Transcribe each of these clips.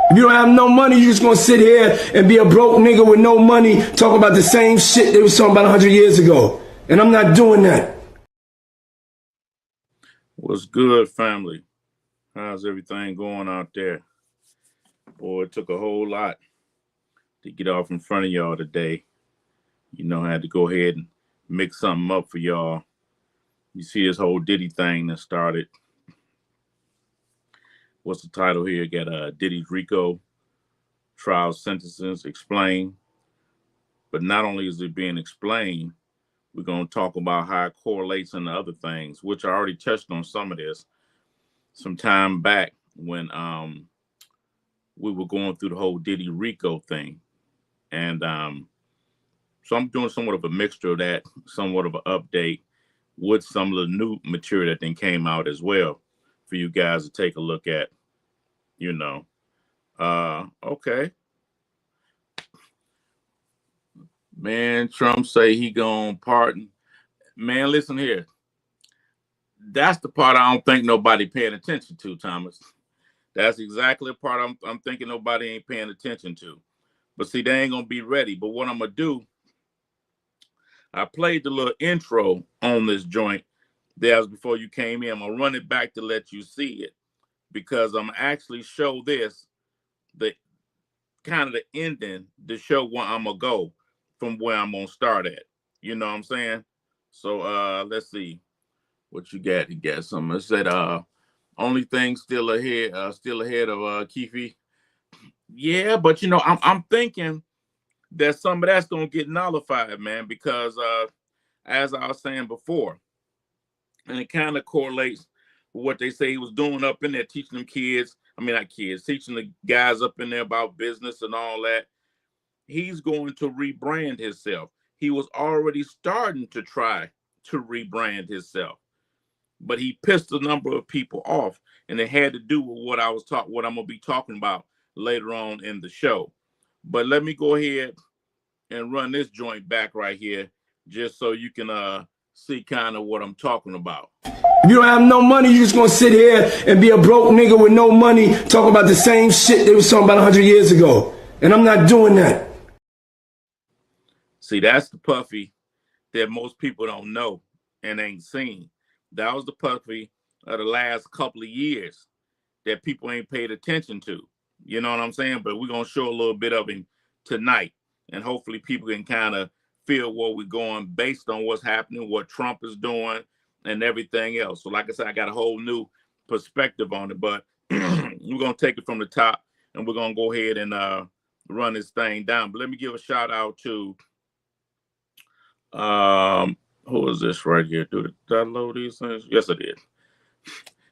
If you don't have no money, you just gonna sit here and be a broke nigga with no money, talk about the same shit they was talking about 100 years ago. And I'm not doing that. What's good, family? How's everything going out there? Boy, it took a whole lot to get off in front of y'all today. You know, I had to go ahead and mix something up for y'all. You see this whole Diddy thing that started. What's the title here? Got Diddy's RICO trial sentences explained. But not only is it being explained, we're going to talk about how it correlates into other things, which I already touched on some of this some time back when we were going through the whole Diddy RICO thing. And so I'm doing somewhat of a mixture of that, somewhat of an update with some of the new material that then came out as well for you guys to take a look at, you know. Okay. Man, Trump say he gonna pardon. Man, listen here. That's the part I don't think nobody paying attention to, Thomas. That's exactly the part I'm thinking nobody ain't paying attention to. But see, they ain't gonna be ready. But what I'm gonna do, I played the little intro on this joint that was before you came in. I'm gonna run it back to let you see it because I'm actually show this the kind of the ending to show where I'm gonna go from where I'm gonna start at. You know what I'm saying? So let's see what you got. You got something. It said only thing still ahead of Keefe. Yeah, but you know, I'm thinking that some of that's gonna get nullified, man, because as I was saying before, and it kind of correlates with what they say he was doing up in there, teaching them kids. I mean, not kids, teaching the guys up in there about business and all that. He's going to rebrand himself. He was already starting to try to rebrand himself, but he pissed a number of people off, and it had to do with what I'm gonna be talking about later on in the show. But let me go ahead and run this joint back right here, just so you can see kind of what I'm talking about. If you don't have no money, you just gonna sit here and be a broke nigga with no money, talk about the same shit they was talking about 100 years ago. And I'm not doing that. See, that's the Puffy that most people don't know and ain't seen. That was the Puffy of the last couple of years that people ain't paid attention to. You know what I'm saying? But we're going to show a little bit of him tonight. And hopefully people can kind of feel where we're going based on what's happening, what Trump is doing, and everything else. So like I said, I got a whole new perspective on it. But we're going to take it from the top, and we're going to go ahead and run this thing down. But let me give a shout out to who is this right here? Did I load these things? Yes, I did.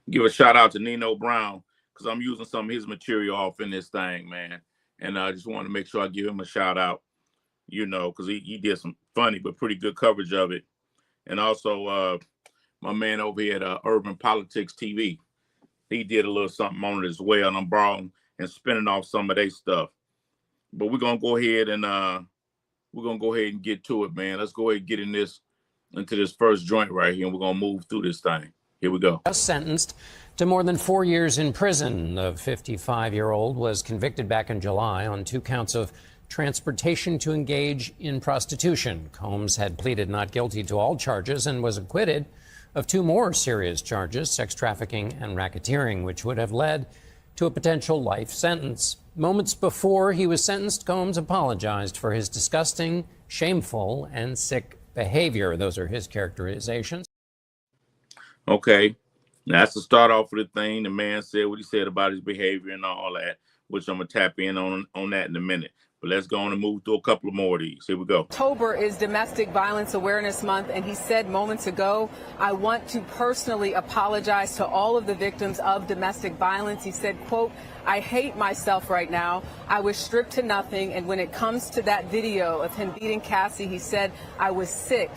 Give a shout out to Nino Brown, because I'm using some of his material off in this thing, man. And I just want to make sure I give him a shout out, you know, because he did some funny but pretty good coverage of it. And also my man over here at Urban Politics TV, he did a little something on it as well, and I'm borrowing and spinning off some of their stuff. But we're gonna go ahead and get to it, man. Let's go ahead and get into this first joint right here, and we're gonna move through this thing. Here we go. Sentenced to more than 4 years in prison. The 55-year-old was convicted back in July on 2 counts of transportation to engage in prostitution. Combs had pleaded not guilty to all charges and was acquitted of 2 more serious charges, sex trafficking and racketeering, which would have led to a potential life sentence. Moments before he was sentenced, Combs apologized for his disgusting, shameful, and sick behavior. Those are his characterizations. Okay, that's the start off of the thing. The man said what he said about his behavior and all that, which I'm gonna tap in on that in a minute. But let's go on and move through a couple of more of these. Here we go. October is Domestic Violence Awareness Month, and he said moments ago, I want to personally apologize to all of the victims of domestic violence. He said, quote, I hate myself right now. I was stripped to nothing. And when it comes to that video of him beating Cassie, he said, I was sick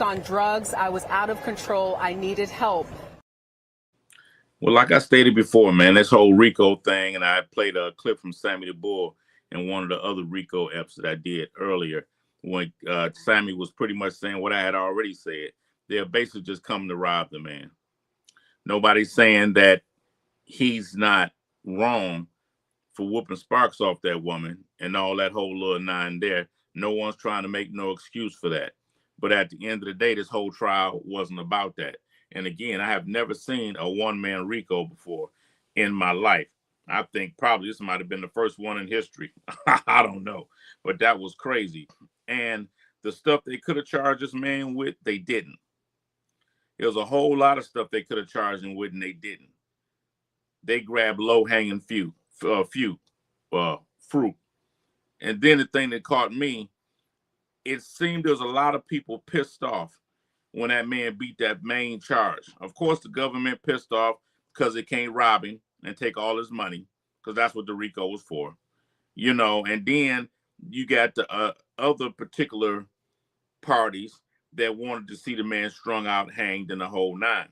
on drugs. I was out of control. I needed help. Well, like I stated before, man, this whole RICO thing, and I played a clip from Sammy the Bull in one of the other RICO eps that I did earlier when Sammy was pretty much saying what I had already said. They're basically just coming to rob the man. Nobody's saying that he's not wrong for whooping sparks off that woman and all that whole little nine there. No one's trying to make no excuse for that. But at the end of the day, this whole trial wasn't about that. And again, I have never seen a one-man RICO before in my life. I think probably this might have been the first one in history. I don't know. But that was crazy. And the stuff they could have charged this man with, they didn't. There was a whole lot of stuff they could have charged him with, and they didn't. They grabbed low-hanging fruit. And then the thing that caught me, it seemed there was a lot of people pissed off when that man beat that main charge. Of course, the government pissed off because they can't rob him and take all his money, because that's what the RICO was for. You know, and then you got the other particular parties that wanted to see the man strung out, hanged, in the whole nine.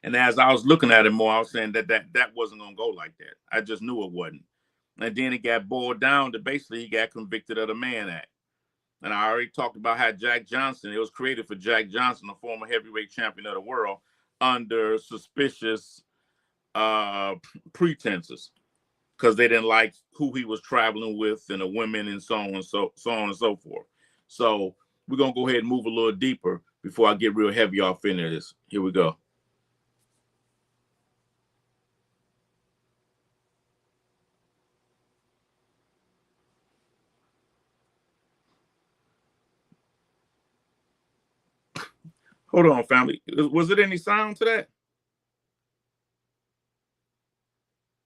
And as I was looking at it more, I was saying that wasn't going to go like that. I just knew it wasn't. And then it got boiled down to basically he got convicted of the Mann Act. And I already talked about how Jack Johnson, it was created for Jack Johnson, a former heavyweight champion of the world, under suspicious pretenses, because they didn't like who he was traveling with and the women and so on and so forth. So we're going to go ahead and move a little deeper before I get real heavy off into this. Here we go. Hold on, family. Was it any sound to that?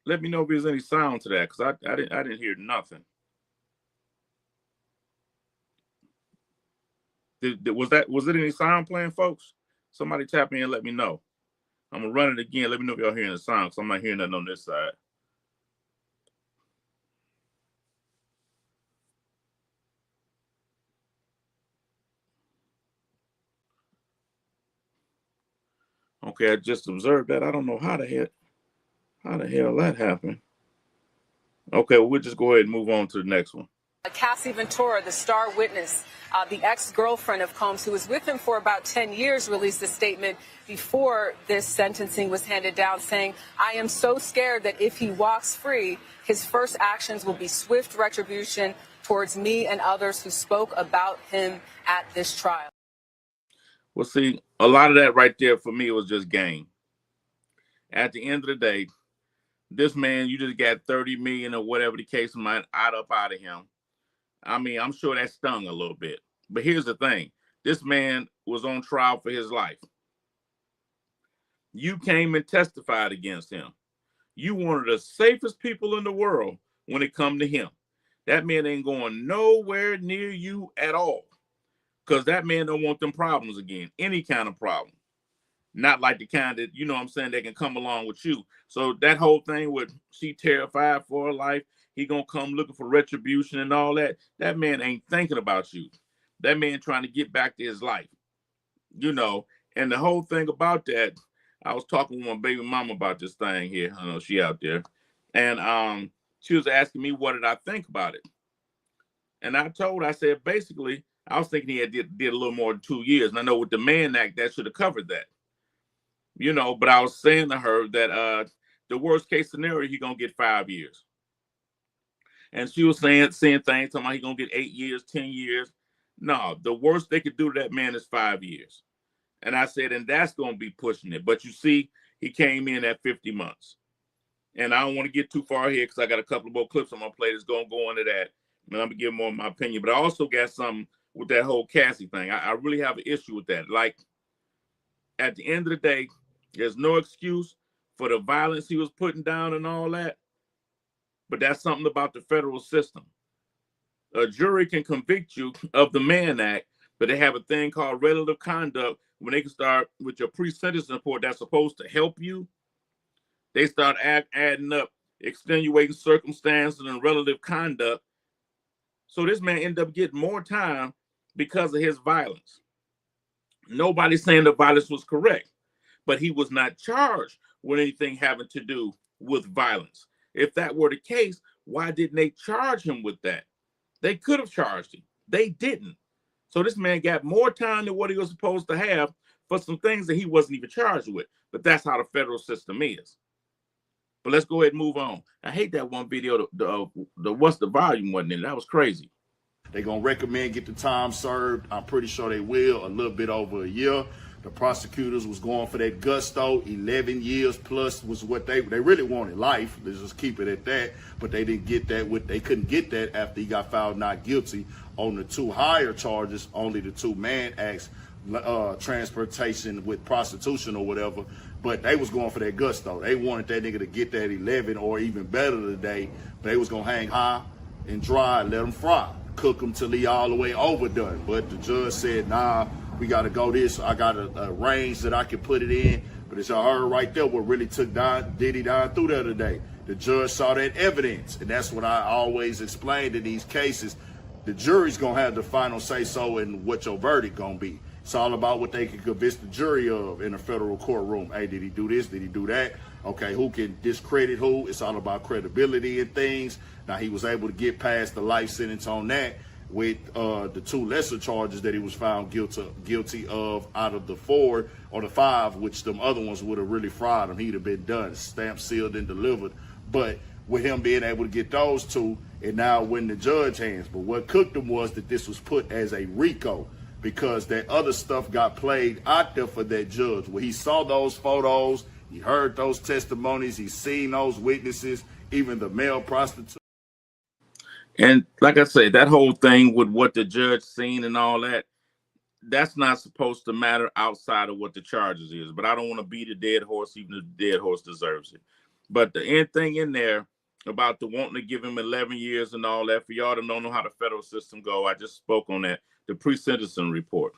Let me know if there's any sound to that, because I didn't hear nothing. Was it any sound playing, folks? Somebody tap in and let me know. I'm gonna run it again. Let me know if y'all hearing the sound, because I'm not hearing nothing on this side. Okay, I just observed that. I don't know how the hell that happened. Okay, well, we'll just go ahead and move on to the next one. Cassie Ventura, the star witness, the ex-girlfriend of Combs, who was with him for about 10 years, released a statement before this sentencing was handed down saying, "I am so scared that if he walks free, his first actions will be swift retribution towards me and others who spoke about him at this trial." Well, see, a lot of that right there for me was just game. At the end of the day, this man, you just got 30 million or whatever the case might out of him. I mean, I'm sure that stung a little bit. But here's the thing. This man was on trial for his life. You came and testified against him. You one of the safest people in the world when it come to him. That man ain't going nowhere near you at all, because that man don't want them problems again, any kind of problem. Not like the kind that, you know what I'm saying, they can come along with you. So that whole thing with she terrified for her life, he gonna come looking for retribution and all that, that man ain't thinking about you. That man trying to get back to his life, you know. And the whole thing about that, I was talking with my baby mama about this thing here. I know she out there. And she was asking me, what did I think about it? And I told her, I said, basically, I was thinking he had did a little more than 2 years. And I know with the Mann Act, that should have covered that. You know, but I was saying to her that the worst case scenario, he gonna get 5 years. And she was saying things, talking about he gonna get 8 years, 10 years. No, the worst they could do to that man is 5 years. And I said, and that's gonna be pushing it. But you see, he came in at 50 months. And I don't want to get too far here because I got a couple of more clips I'm gonna play that's gonna go into that. And I'm gonna give more of my opinion. But I also got something with that whole Cassie thing. I really have an issue with that. Like, at the end of the day, there's no excuse for the violence he was putting down and all that. But that's something about the federal system. A jury can convict you of the Mann Act, but they have a thing called relative conduct. When they can start with your pre-sentence report that's supposed to help you, they start adding up extenuating circumstances and relative conduct. So this man ended up getting more time because of his violence. Nobody's saying the violence was correct, but he was not charged with anything having to do with violence. If that were the case, why didn't they charge him with that? They could have charged him. They didn't. So this man got more time than what he was supposed to have for some things that he wasn't even charged with. But that's how the federal system is. But let's go ahead and move on. I hate that one video. The what's the volume wasn't in it. That was crazy. They're going to recommend get the time served. I'm pretty sure they will, a little bit over a year. The prosecutors was going for that gusto. 11 years plus was what they really wanted life. Let's just keep it at that. But they didn't get that. They couldn't get that after he got found not guilty on the 2 higher charges, only the 2 Mann acts, transportation with prostitution or whatever. But they was going for that gusto. They wanted that nigga to get that 11 or even better today. They was going to hang high and dry and let him fry. Cook him till he all the way overdone. But the judge said, nah, we got to go this. I got a range that I can put it in. But as y'all heard right there, what really took Diddy down through there today. The judge saw that evidence. And that's what I always explained in these cases. The jury's going to have the final say-so in what your verdict going to be. It's all about what they can convince the jury of in a federal courtroom. Hey, did he do this? Did he do that? Okay, who can discredit who? It's all about credibility and things. Now, he was able to get past the life sentence on that with the 2 lesser charges that he was found guilty of out of the 4 or the 5, which them other ones would have really fried him. He'd have been done, stamped, sealed, and delivered. But with him being able to get those 2, and now win the judge hands. But what cooked him was that this was put as a RICO, because that other stuff got played out there for that judge. Where he saw those photos, he heard those testimonies, he seen those witnesses, even the male prostitute. And like I say, that whole thing with what the judge seen and all that, that's not supposed to matter outside of what the charges is. But I don't want to beat a dead horse, even if the dead horse deserves it. But the end thing in there about the wanting to give him 11 years and all that, for y'all that don't know how the federal system go, I just spoke on that. The pre-sentencing report.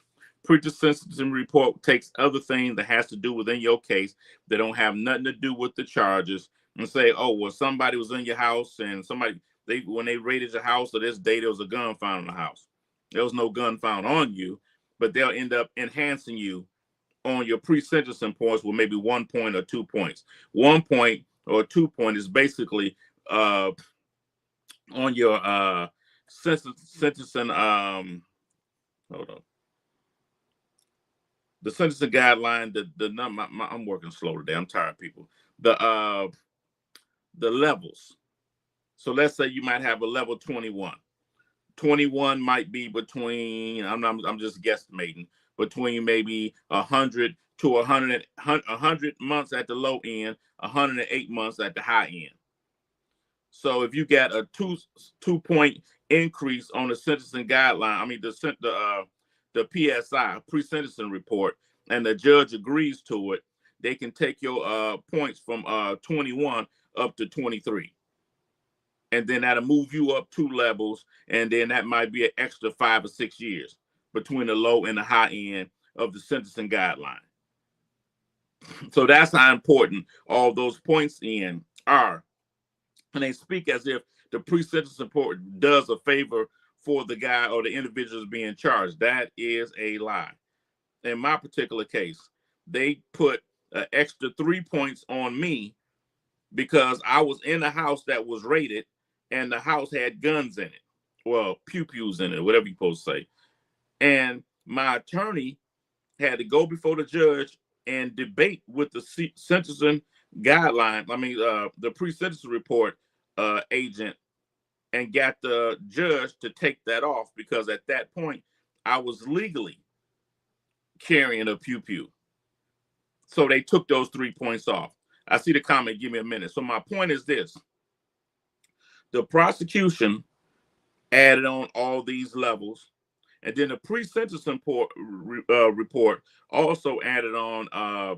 Pre-sentencing report takes other things that has to do within your case that don't have nothing to do with the charges and say, oh, well, somebody was in your house and when they raided your house or this day, there was a gun found in the house. There was no gun found on you, but they'll end up enhancing you on your pre-sentencing points with maybe 1 point or 2 points. 1 point or 2 point is basically on your sentencing, hold on. The sentencing guideline, the number, I'm working slow today. I'm tired, people. The levels. So let's say you might have a level 21. 21 might be between, I'm just guesstimating, between maybe 100 to 100 months at the low end, 108 months at the high end. So if you got a 2 point increase on the sentencing guideline, I mean the PSI, pre-sentencing report, and the judge agrees to it, they can take your points from 21 up to 23. And then that'll move you up 2 levels, and then that might be an extra 5 or 6 years between the low and the high end of the sentencing guideline. So that's how important all those points in are. And they speak as if the pre-sentencing report does a favor for the guy or the individuals being charged. That is a lie. In my particular case, they put an extra 3 points on me because I was in a house that was raided and the house had guns in it. Well, pew-pews in it, whatever you're supposed to say. And my attorney had to go before the judge and debate with the sentencing guideline, the pre-sentencing report agent, and got the judge to take that off because at that point, I was legally carrying a pew-pew. So they took those 3 points off. I see the comment, give me a minute. So my point is this. The prosecution added on all these levels, and then the pre-sentencing report also added on a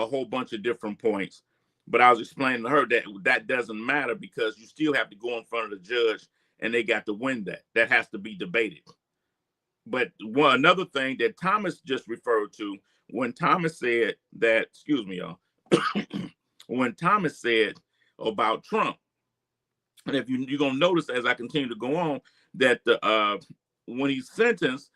whole bunch of different points. But I was explaining to her that that doesn't matter because you still have to go in front of the judge, and they got to win that. That has to be debated. But another thing that Thomas just referred to, when Thomas said that, excuse me, y'all, when Thomas said about Trump, and if you're going to notice as I continue to go on, that when he's sentenced,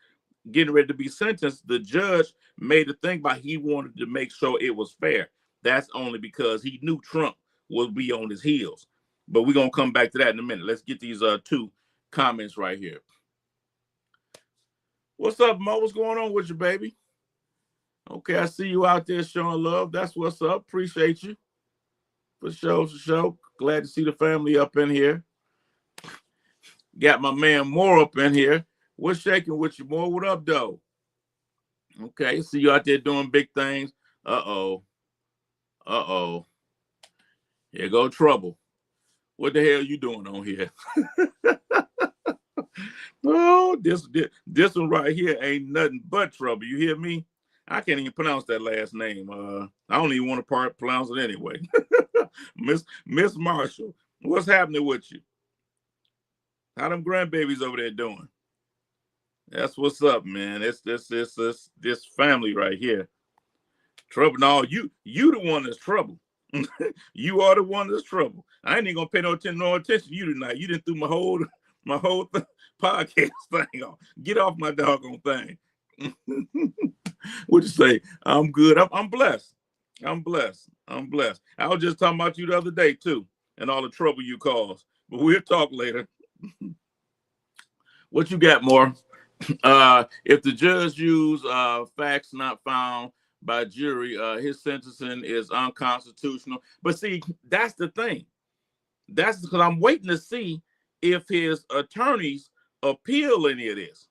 getting ready to be sentenced, the judge made a thing about he wanted to make sure it was fair. That's only because he knew Trump would be on his heels. But we're going to come back to that in a minute. Let's get these 2 comments right here. What's up, Mo? What's going on with you, baby? Okay, I see you out there showing love. That's what's up. Appreciate you. For sure, for sure. Glad to see the family up in here. Got my man Moore up in here. What's shaking with you, Moore? What up, though? Okay, see you out there doing big things. Uh-oh. Uh-oh. Here go trouble. What the hell you doing on here? Oh, this one right here ain't nothing but trouble. You hear me? I can't even pronounce that last name. I don't even want to pronounce it anyway. Miss Marshall, what's happening with you? How them grandbabies over there doing? That's what's up, man. It's this family right here. Trouble. No, you the one that's trouble. You are the one that's trouble. I ain't even gonna pay no attention to you tonight. You didn't threw my whole podcast thing off. Get off my doggone thing. What you say? I'm good. I'm blessed. I'm blessed. I'm blessed. I was just talking about you the other day too, and all the trouble you caused. But we'll talk later. What you got, more? If the judge used facts not found by jury, his sentencing is unconstitutional. But see, that's the thing. That's because I'm waiting to see if his attorneys appeal any of this.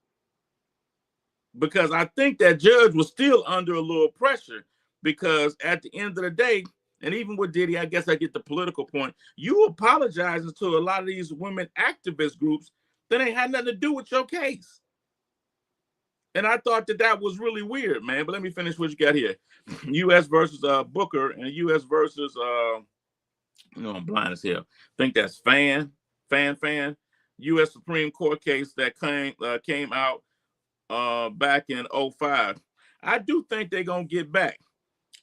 Because I think that judge was still under a little pressure, because at the end of the day, and even with Diddy, I guess I get the political point, you apologizing to a lot of these women activist groups that ain't had nothing to do with your case. And I thought that was really weird, man. But let me finish what you got here. U.S. versus Booker, and U.S. versus, I'm blind as hell. I think that's Fan. U.S. Supreme Court case that came out back in 2005. I do think they're going to get back.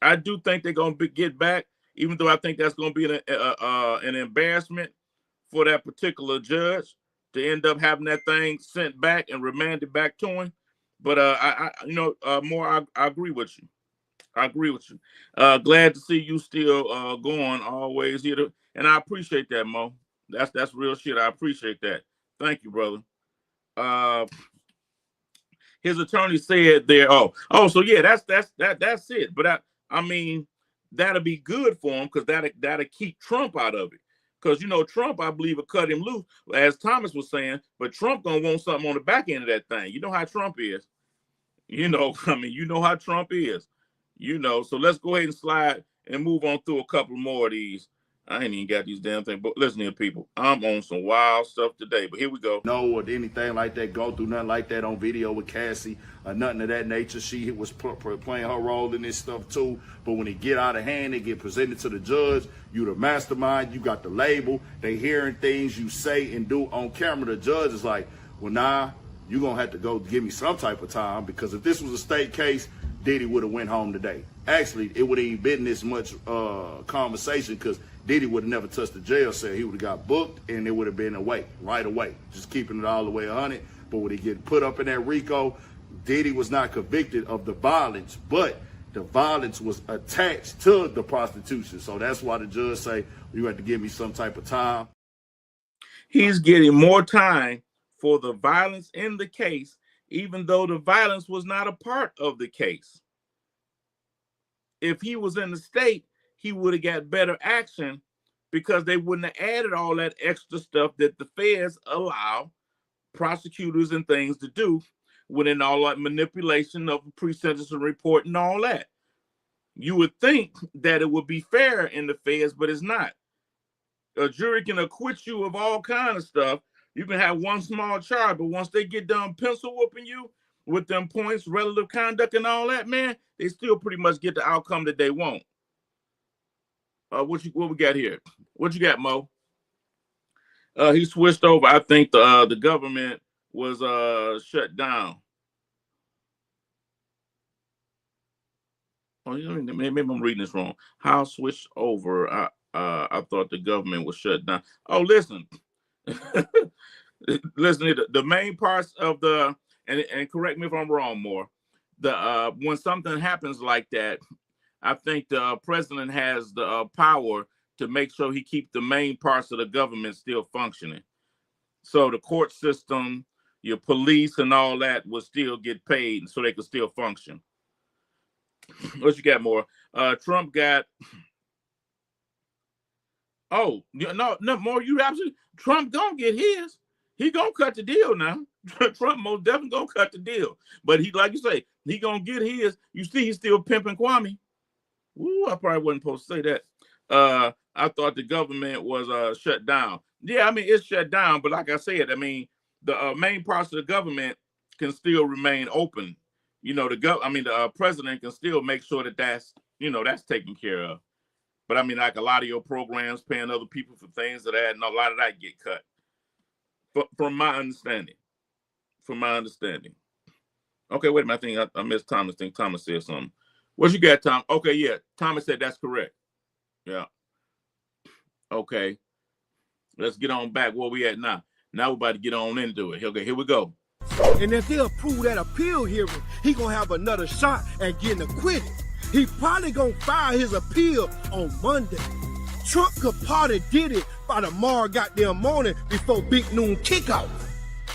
I do think they're going to get back, even though I think that's going to be an embarrassment for that particular judge to end up having that thing sent back and remanded back to him. But more, I agree with you. I agree with you. Glad to see you still going always here, and I appreciate that, Mo. That's real shit. I appreciate that. Thank you, brother. His attorney said there. So yeah, that's it. But I mean, that'll be good for him, because that'll keep Trump out of it. Because Trump, I believe, will cut him loose, as Thomas was saying. But Trump gonna want something on the back end of that thing. You know how Trump is. You know how Trump is. So let's go ahead and slide and move on through a couple more of these. I ain't even got these damn things, but listen here, people. I'm on some wild stuff today, but here we go. No, or anything like that, go through nothing like that on video with Cassie or nothing of that nature. She was playing her role in this stuff too. But when it get out of hand, it get presented to the judge. You the mastermind. You got the label. They hearing things you say and do on camera. The judge is like, well, nah, you're going to have to go give me some type of time, because if this was a state case, Diddy would have went home today. Actually, it would have even been this much conversation, because Diddy would have never touched the jail cell. He would have got booked, and it would have been right away. Just keeping it all the way 100. But when he get put up in that RICO, Diddy was not convicted of the violence, but the violence was attached to the prostitution. So that's why the judge say, you have to give me some type of time. He's getting more time for the violence in the case, even though the violence was not a part of the case. If he was in the state, he would have got better action, because they wouldn't have added all that extra stuff that the feds allow prosecutors and things to do, within all that manipulation of the pre-sentencing report and all that. You would think that it would be fair in the feds, but it's not. A jury can acquit you of all kinds of stuff. You can have one small charge, but once they get done pencil whooping you with them points, relative conduct and all that, man, they still pretty much get the outcome that they want. What we got here? What you got, Mo? He switched over. I think the government was shut down. Oh, maybe I'm reading this wrong. How switched over? I thought the government was shut down. Oh, listen. Listen, the main parts of the, and correct me if I'm wrong, more, when something happens like that, I think the president has the power to make sure he keeps the main parts of the government still functioning. So the court system, your police and all that will still get paid, so they can still function. What you got, more? Trump got Oh, no more. You absolutely. Trump gonna get his. He gonna cut the deal now. Trump most definitely gonna cut the deal. But he, like you say, he gonna get his. You see, he's still pimping Kwame. Ooh, I probably wasn't supposed to say that. I thought the government was shut down. Yeah, I mean it's shut down, but like I said, I mean the main parts of the government can still remain open. You know, the president can still make sure that that's taken care of. But I mean, like a lot of your programs paying other people for things that and a lot of that get cut. From my understanding. Okay, wait a minute. I think I missed Thomas. I think Thomas said something. What you got, Tom? Okay, yeah. Thomas said that's correct. Yeah. Okay. Let's get on back where we at now. Now we're about to get on into it. Okay, here we go. And if they approve that appeal hearing, he gonna have another shot at getting acquitted. He probably gonna file his appeal on Monday. Trump could pardon Diddy by tomorrow goddamn morning before big noon kickoff.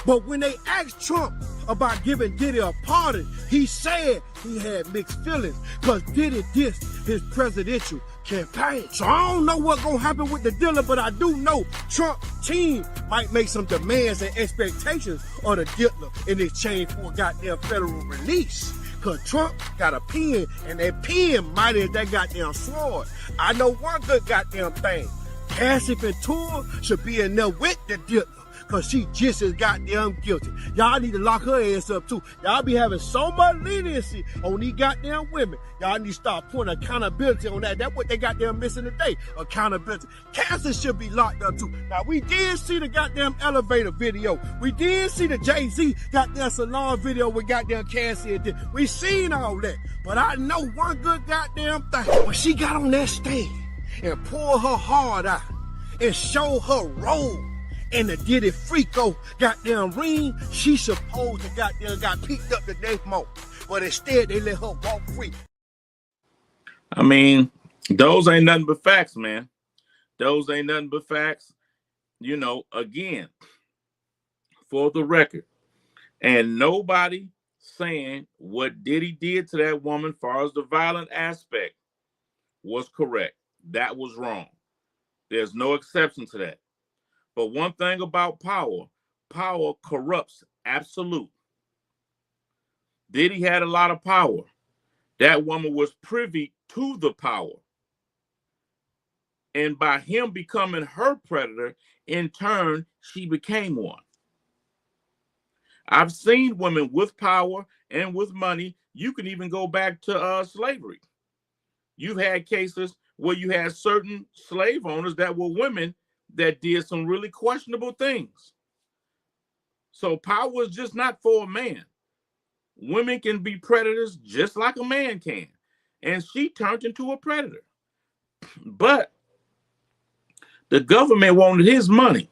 But when they asked Trump about giving Diddy a pardon, he said he had mixed feelings because Diddy dissed his presidential campaign. So I don't know what's gonna happen with the dealer, but I do know Trump's team might make some demands and expectations of the dealer in exchange for a goddamn federal release. Cause Trump got a pen, and that pen mighty as that goddamn sword. I know one good goddamn thing. Cassie Ventura should be in there with the dealer. Cause she just as goddamn guilty. Y'all need to lock her ass up too. Y'all be having so much leniency on these goddamn women. Y'all need to start putting accountability on that. That's what they goddamn missing today. Accountability. Cassie should be locked up too. Now we did see the goddamn elevator video. We did see the Jay-Z goddamn salon video with goddamn Cassie and we seen all that. But I know one good goddamn thing. When she got on that stage and pulled her heart out and showed her roll and the Diddy Freako goddamn ring, she supposed to goddamn got picked up the next moment. But instead, they let her walk free. I mean, those ain't nothing but facts, man. Those ain't nothing but facts. You know, again, for the record, and nobody saying what Diddy did to that woman as far as the violent aspect was correct. That was wrong. There's no exception to that. But one thing about power corrupts absolute. Diddy had a lot of power. That woman was privy to the power. And by him becoming her predator, in turn, she became one. I've seen women with power and with money. You can even go back to slavery. You've had cases where you had certain slave owners that were women that did some really questionable things. So power is just not for a man. Women can be predators just like a man can. And she turned into a predator. But the government wanted his money.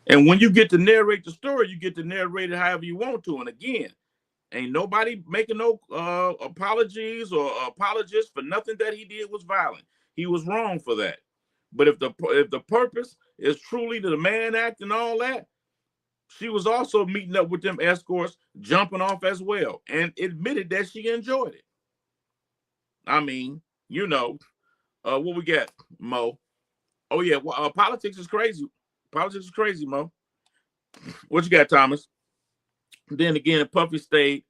And when you get to narrate the story, you get to narrate it however you want to. And again, ain't nobody making no apologies or apologists for nothing that he did was violent. He was wrong for that. But if the purpose is truly the man act and all that, she was also meeting up with them escorts, jumping off as well, and admitted that she enjoyed it. I mean, you know, what we got, Mo? Oh yeah, well, politics is crazy. Politics is crazy, Mo. What you got, Thomas? Then again, Puffy stayed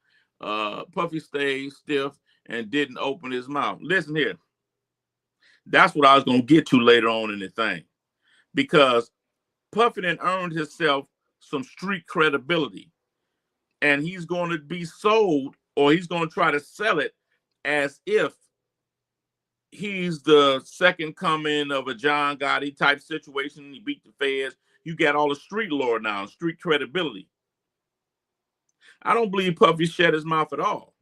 stiff and didn't open his mouth. Listen here. That's what I was going to get to later on in the thing. Because Puffy then earned himself some street credibility. And he's going to be sold, or he's going to try to sell it as if he's the second coming of a John Gotti type situation. He beat the feds. You got all the street lore now, street credibility. I don't believe Puffy shut his mouth at all.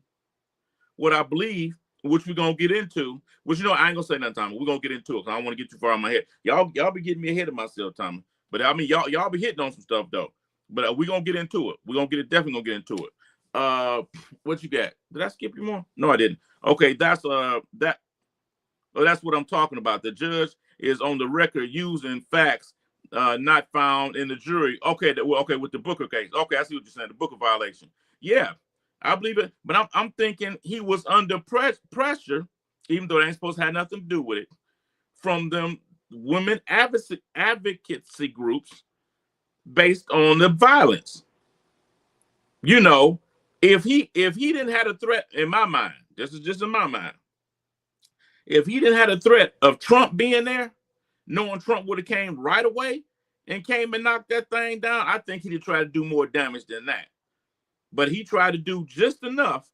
What I believe, which we're going to get into, which, you know, I ain't going to say nothing, Tommy. We're going to get into it because I don't want to get too far in my head. Y'all be getting me ahead of myself, Tommy. But, I mean, y'all be hitting on some stuff, though. But we're going to get into it. We're going to definitely going to get into it. What you got? Did I skip you more? No, I didn't. Okay, that's what I'm talking about. The judge is on the record using facts not found in the jury. Okay, okay, with the Booker case. Okay, I see what you're saying, the Booker violation. Yeah. I believe it, but I'm thinking he was under pressure, even though they ain't supposed to have nothing to do with it, from them women advocacy groups based on the violence. You know, if he didn't have a threat, in my mind, this is just in my mind, if he didn't have a threat of Trump being there, knowing Trump would have came right away and came and knocked that thing down, I think he'd have tried to do more damage than that. But he tried to do just enough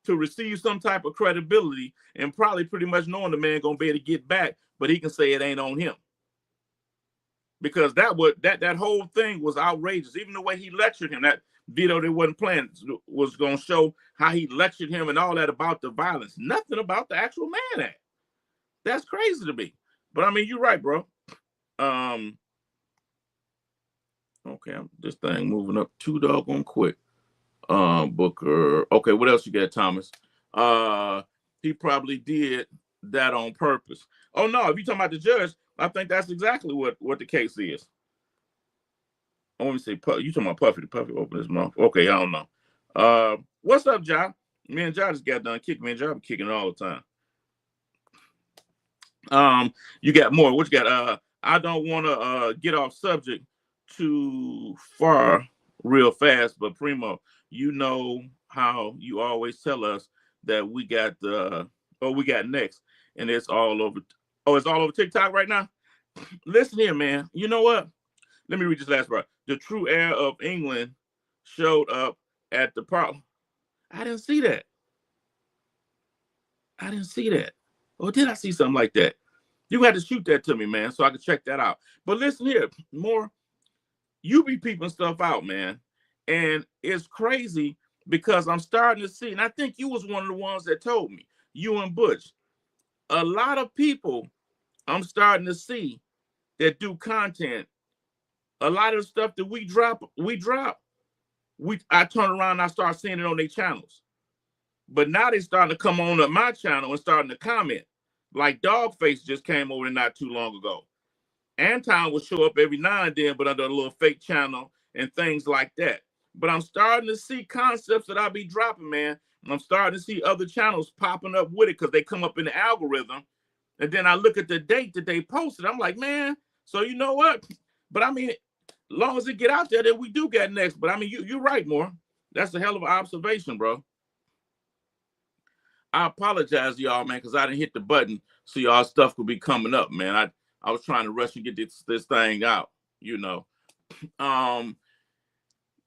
to receive some type of credibility, and probably pretty much knowing the man gonna be able to get back, but he can say it ain't on him. Because that whole thing was outrageous. Even the way he lectured him, that video they wasn't playing was gonna show how he lectured him and all that about the violence. Nothing about the actual man act. That's crazy to me. But I mean, you're right, bro. Okay, this thing moving up too doggone quick. Booker. Okay, what else you got, Thomas? He probably did that on purpose. Oh no, if you're talking about the judge, I think that's exactly what the case is. I want to say, you talking about Puffy? The Puffy open his mouth. Okay, I don't know. What's up, Ja? Me and Ja just got done kicking. Me and Ja be kicking it all the time. You got more. What you got? I don't want to get off subject too far real fast, but Primo, you know how you always tell us that we got we got next, and it's all over. Oh, it's all over TikTok right now. Listen here, man. You know what? Let me read this last part. The true heir of England showed up at the problem. I didn't see that. Or did I see something like that? You had to shoot that to me, man, so I could check that out. But listen here, more. You be peeping stuff out, man. And it's crazy because I'm starting to see, and I think you was one of the ones that told me, you and Butch, a lot of people I'm starting to see that do content, a lot of the stuff that we drop, I turn around and I start seeing it on their channels. But now they starting to come on at my channel and starting to comment. Like Dogface just came over not too long ago. Anton will show up every now and then, but under a little fake channel and things like that. But I'm starting to see concepts that I'll be dropping, man. And I'm starting to see other channels popping up with it because they come up in the algorithm. And then I look at the date that they posted. I'm like, man, so you know what? But I mean, as long as it get out there, then we do get next. But I mean, you're right, more. That's a hell of an observation, bro. I apologize to y'all, man, because I didn't hit the button so y'all stuff could be coming up, man. I was trying to rush and get this thing out, you know.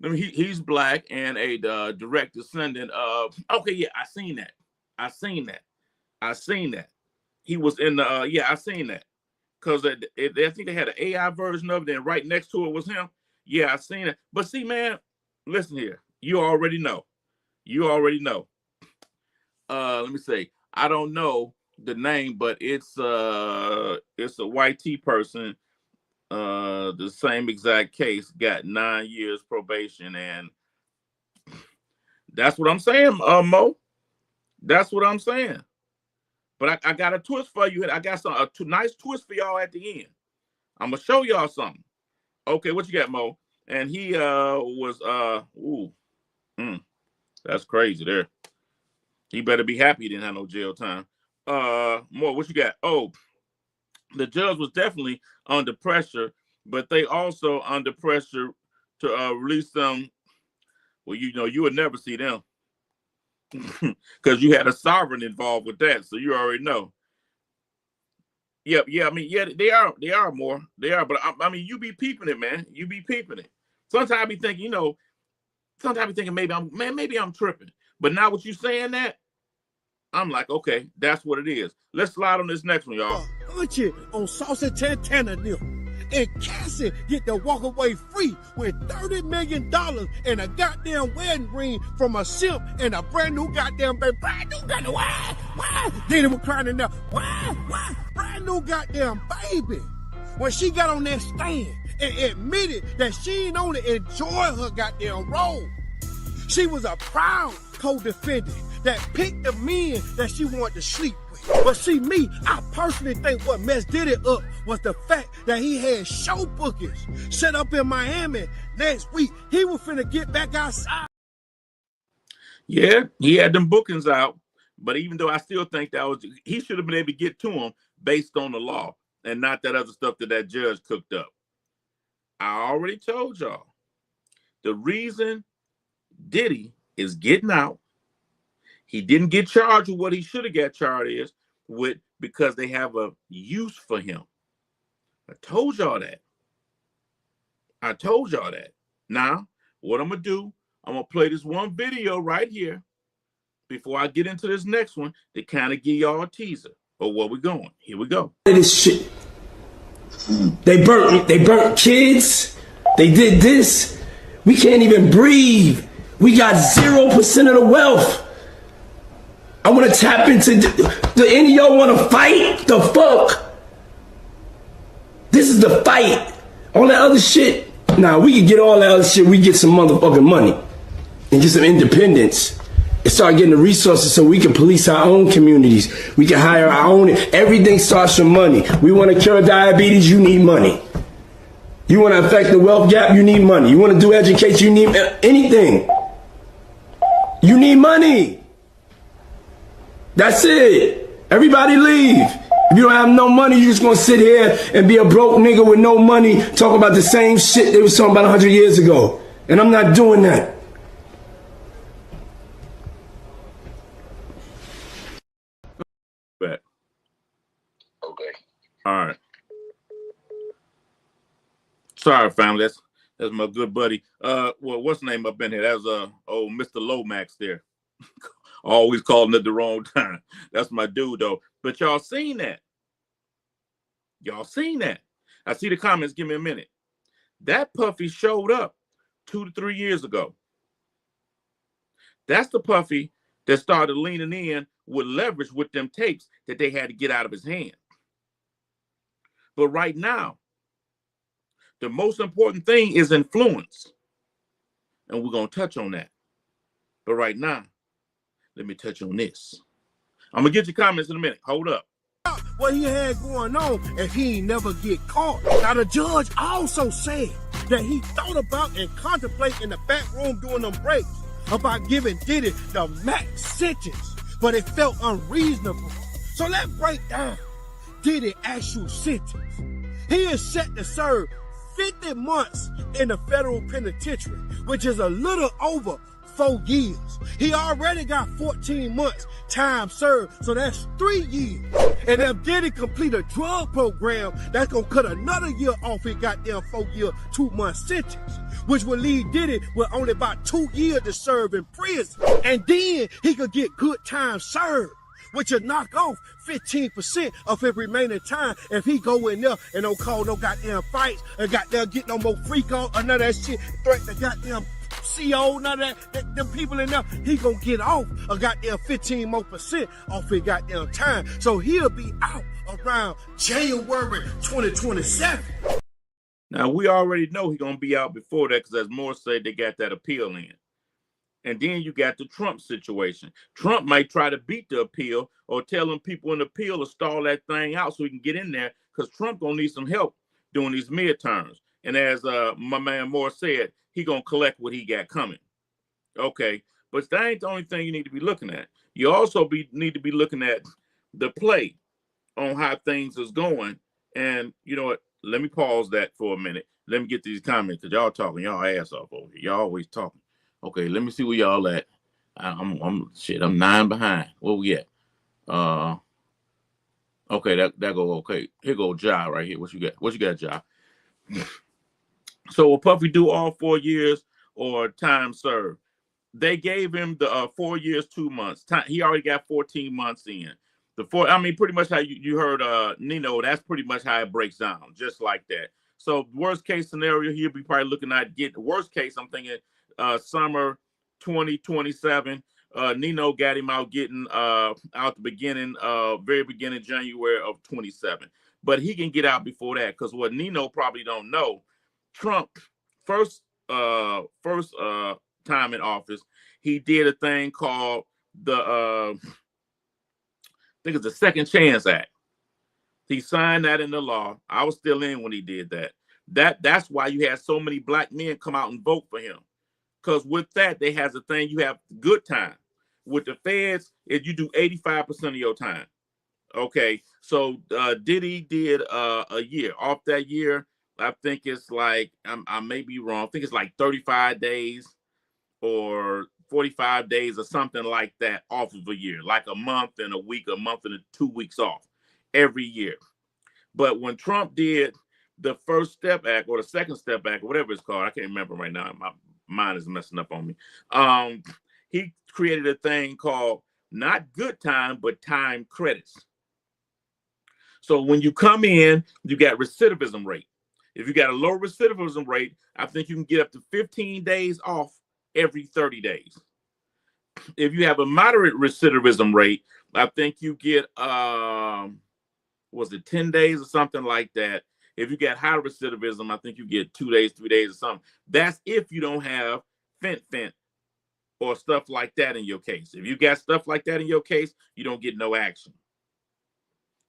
He's black and a direct descendant of. Okay, yeah, I seen that. He was in the. I seen that because I think they had an AI version of it, and right next to it was him. Yeah, I seen it. But see, man, listen here. You already know. Let me say, I don't know the name, but it's a white T person. The same exact case, got 9 years probation, and that's what I'm saying, Mo. That's what I'm saying. But I got a twist for you. I got a nice twist for y'all at the end. I'm gonna show y'all something. Okay, what you got, Mo? And he was that's crazy there. He better be happy he didn't have no jail time. More, what you got? Oh, the judge was definitely under pressure, but they also under pressure to release them. Well, you know, you would never see them because you had a sovereign involved with that, so you already know. Yep, yeah, I mean, yeah, they are more. They are, but I mean, you be peeping it, man. You be peeping it. Sometimes I be thinking, maybe I'm tripping. But now with you saying that, I'm like, okay, that's what it is. Let's slide on this next one, y'all. Hunching on Saucy Tantana them. And Cassie get to walk away free with $30 million and a goddamn wedding ring from a simp and a brand new goddamn baby. Brand new goddamn, why? Diddy was crying in there, why? Brand new goddamn baby. When she got on that stand and admitted that she didn't only enjoy her goddamn role, she was a proud co-defendant that picked the men that she wanted to sleep with. But see, me, I personally think what messed Diddy up was the fact that he had show bookings set up in Miami next week. He was finna get back outside. Yeah, he had them bookings out, but even though I still think he should have been able to get to him based on the law. and not that other stuff that judge cooked up. I already told y'all the reason Diddy is getting out. He didn't get charged with what he should have got charged with because they have a use for him. I told y'all that. Now, what I'm going to do, I'm going to play this one video right here before I get into this next one to kind of give y'all a teaser of where we're going. Here we go. This shit. They burnt kids. They did this. We can't even breathe. We got 0% of the wealth. I want to tap into. Do any of y'all want to fight? The fuck? This is the fight. All that other shit. Nah, we can get all that other shit. We get some motherfucking money and get some independence and start getting the resources so we can police our own communities. We can hire our own. Everything starts from money. We want to cure diabetes. You need money. You want to affect the wealth gap. You need money. You want to do education. You need anything. You need money. That's it. Everybody leave. If you don't have no money, you're just going to sit here and be a broke nigga with no money talking about the same shit they was talking about 100 years ago. And I'm not doing that. Bet. Okay. All right. Sorry, family. That's my good buddy. Well, what's the name up in here? That's old Mr. Lomax there. Always calling at the wrong time. That's my dude, though. But y'all seen that. Y'all seen that. I see the comments. Give me a minute. That puffy showed up 2 to 3 years ago. That's the puffy that started leaning in with leverage with them tapes that they had to get out of his hand. But right now, the most important thing is influence. And we're going to touch on that. But right now, let me touch on this. I'm going to get your comments in a minute. Hold up. What he had going on if he ain't never get caught. Now the judge also said that he thought about and contemplate in the back room doing them breaks about giving Diddy the max sentence, but it felt unreasonable. So let's break down Diddy's actual sentence. He is set to serve 50 months in the federal penitentiary, which is a little over 4 years. He already got 14 months time served, so that's 3 years. And if Diddy complete a drug program, that's gonna cut another year off his goddamn 4-year, 2-month sentence, which will leave Diddy with only about 2 years to serve in prison. And then he could get good time served, which will knock off 15% of his remaining time if he go in there and don't call no goddamn fights and goddamn get no more freak on or none of that shit, threaten the goddamn CO, none of that, them people in there, he gonna get off a goddamn 15% more off his goddamn time. So he'll be out around January 2027. Now, we already know he's going to be out before that because as more said, they got that appeal in. And then you got the Trump situation. Trump might try to beat the appeal or tell them people in the appeal to stall that thing out so he can get in there because Trump going to need some help during these midterms. And as my man Moore said, he going to collect what he got coming. Okay, but that ain't the only thing you need to be looking at. You also need to be looking at the play on how things is going. And you know what? Let me pause that for a minute. Let me get these comments because y'all talking y'all ass off over here. Y'all always talking. Okay, let me see where y'all at. I'm 9 behind. Where we at? Okay, that go okay. Here go Ja right here. What you got? What you got, Ja? So will Puffy do all 4 years or time served? They gave him the 4 years, 2 months. He already got 14 months in. Pretty much how you heard Nino, that's pretty much how it breaks down, just like that. So worst case scenario, he'll be probably looking at worst case, I'm thinking summer 2027. Nino got him out getting out the beginning, very beginning January of 27. But he can get out before that because what Nino probably don't know, Trump first time in office, he did a thing called the I think it's the Second Chance Act. He signed that into law. I was still in when he did that. That's why you had so many black men come out and vote for him. Because with that, they has a thing, you have good time. With the feds, if you do 85% of your time. Okay, so Diddy did a year. Off that year, I think it's like I may be wrong. I think it's like 35 days or 45 days or something like that off of a year, like a month and a week, a month and 2 weeks off every year. But when Trump did the First Step Act or the Second Step Act, or whatever it's called, I can't remember right now. My mind is messing up on me. He created a thing called not good time, but time credits. So when you come in, you got recidivism rate. If you got a low recidivism rate, I think you can get up to 15 days off every 30 days. If you have a moderate recidivism rate, I think you get was it 10 days or something like that. If you get high recidivism, I think you get 2 days, 3 days or something. That's if you don't have fent or stuff like that in your case. If you got stuff like that in your case, you don't get no action.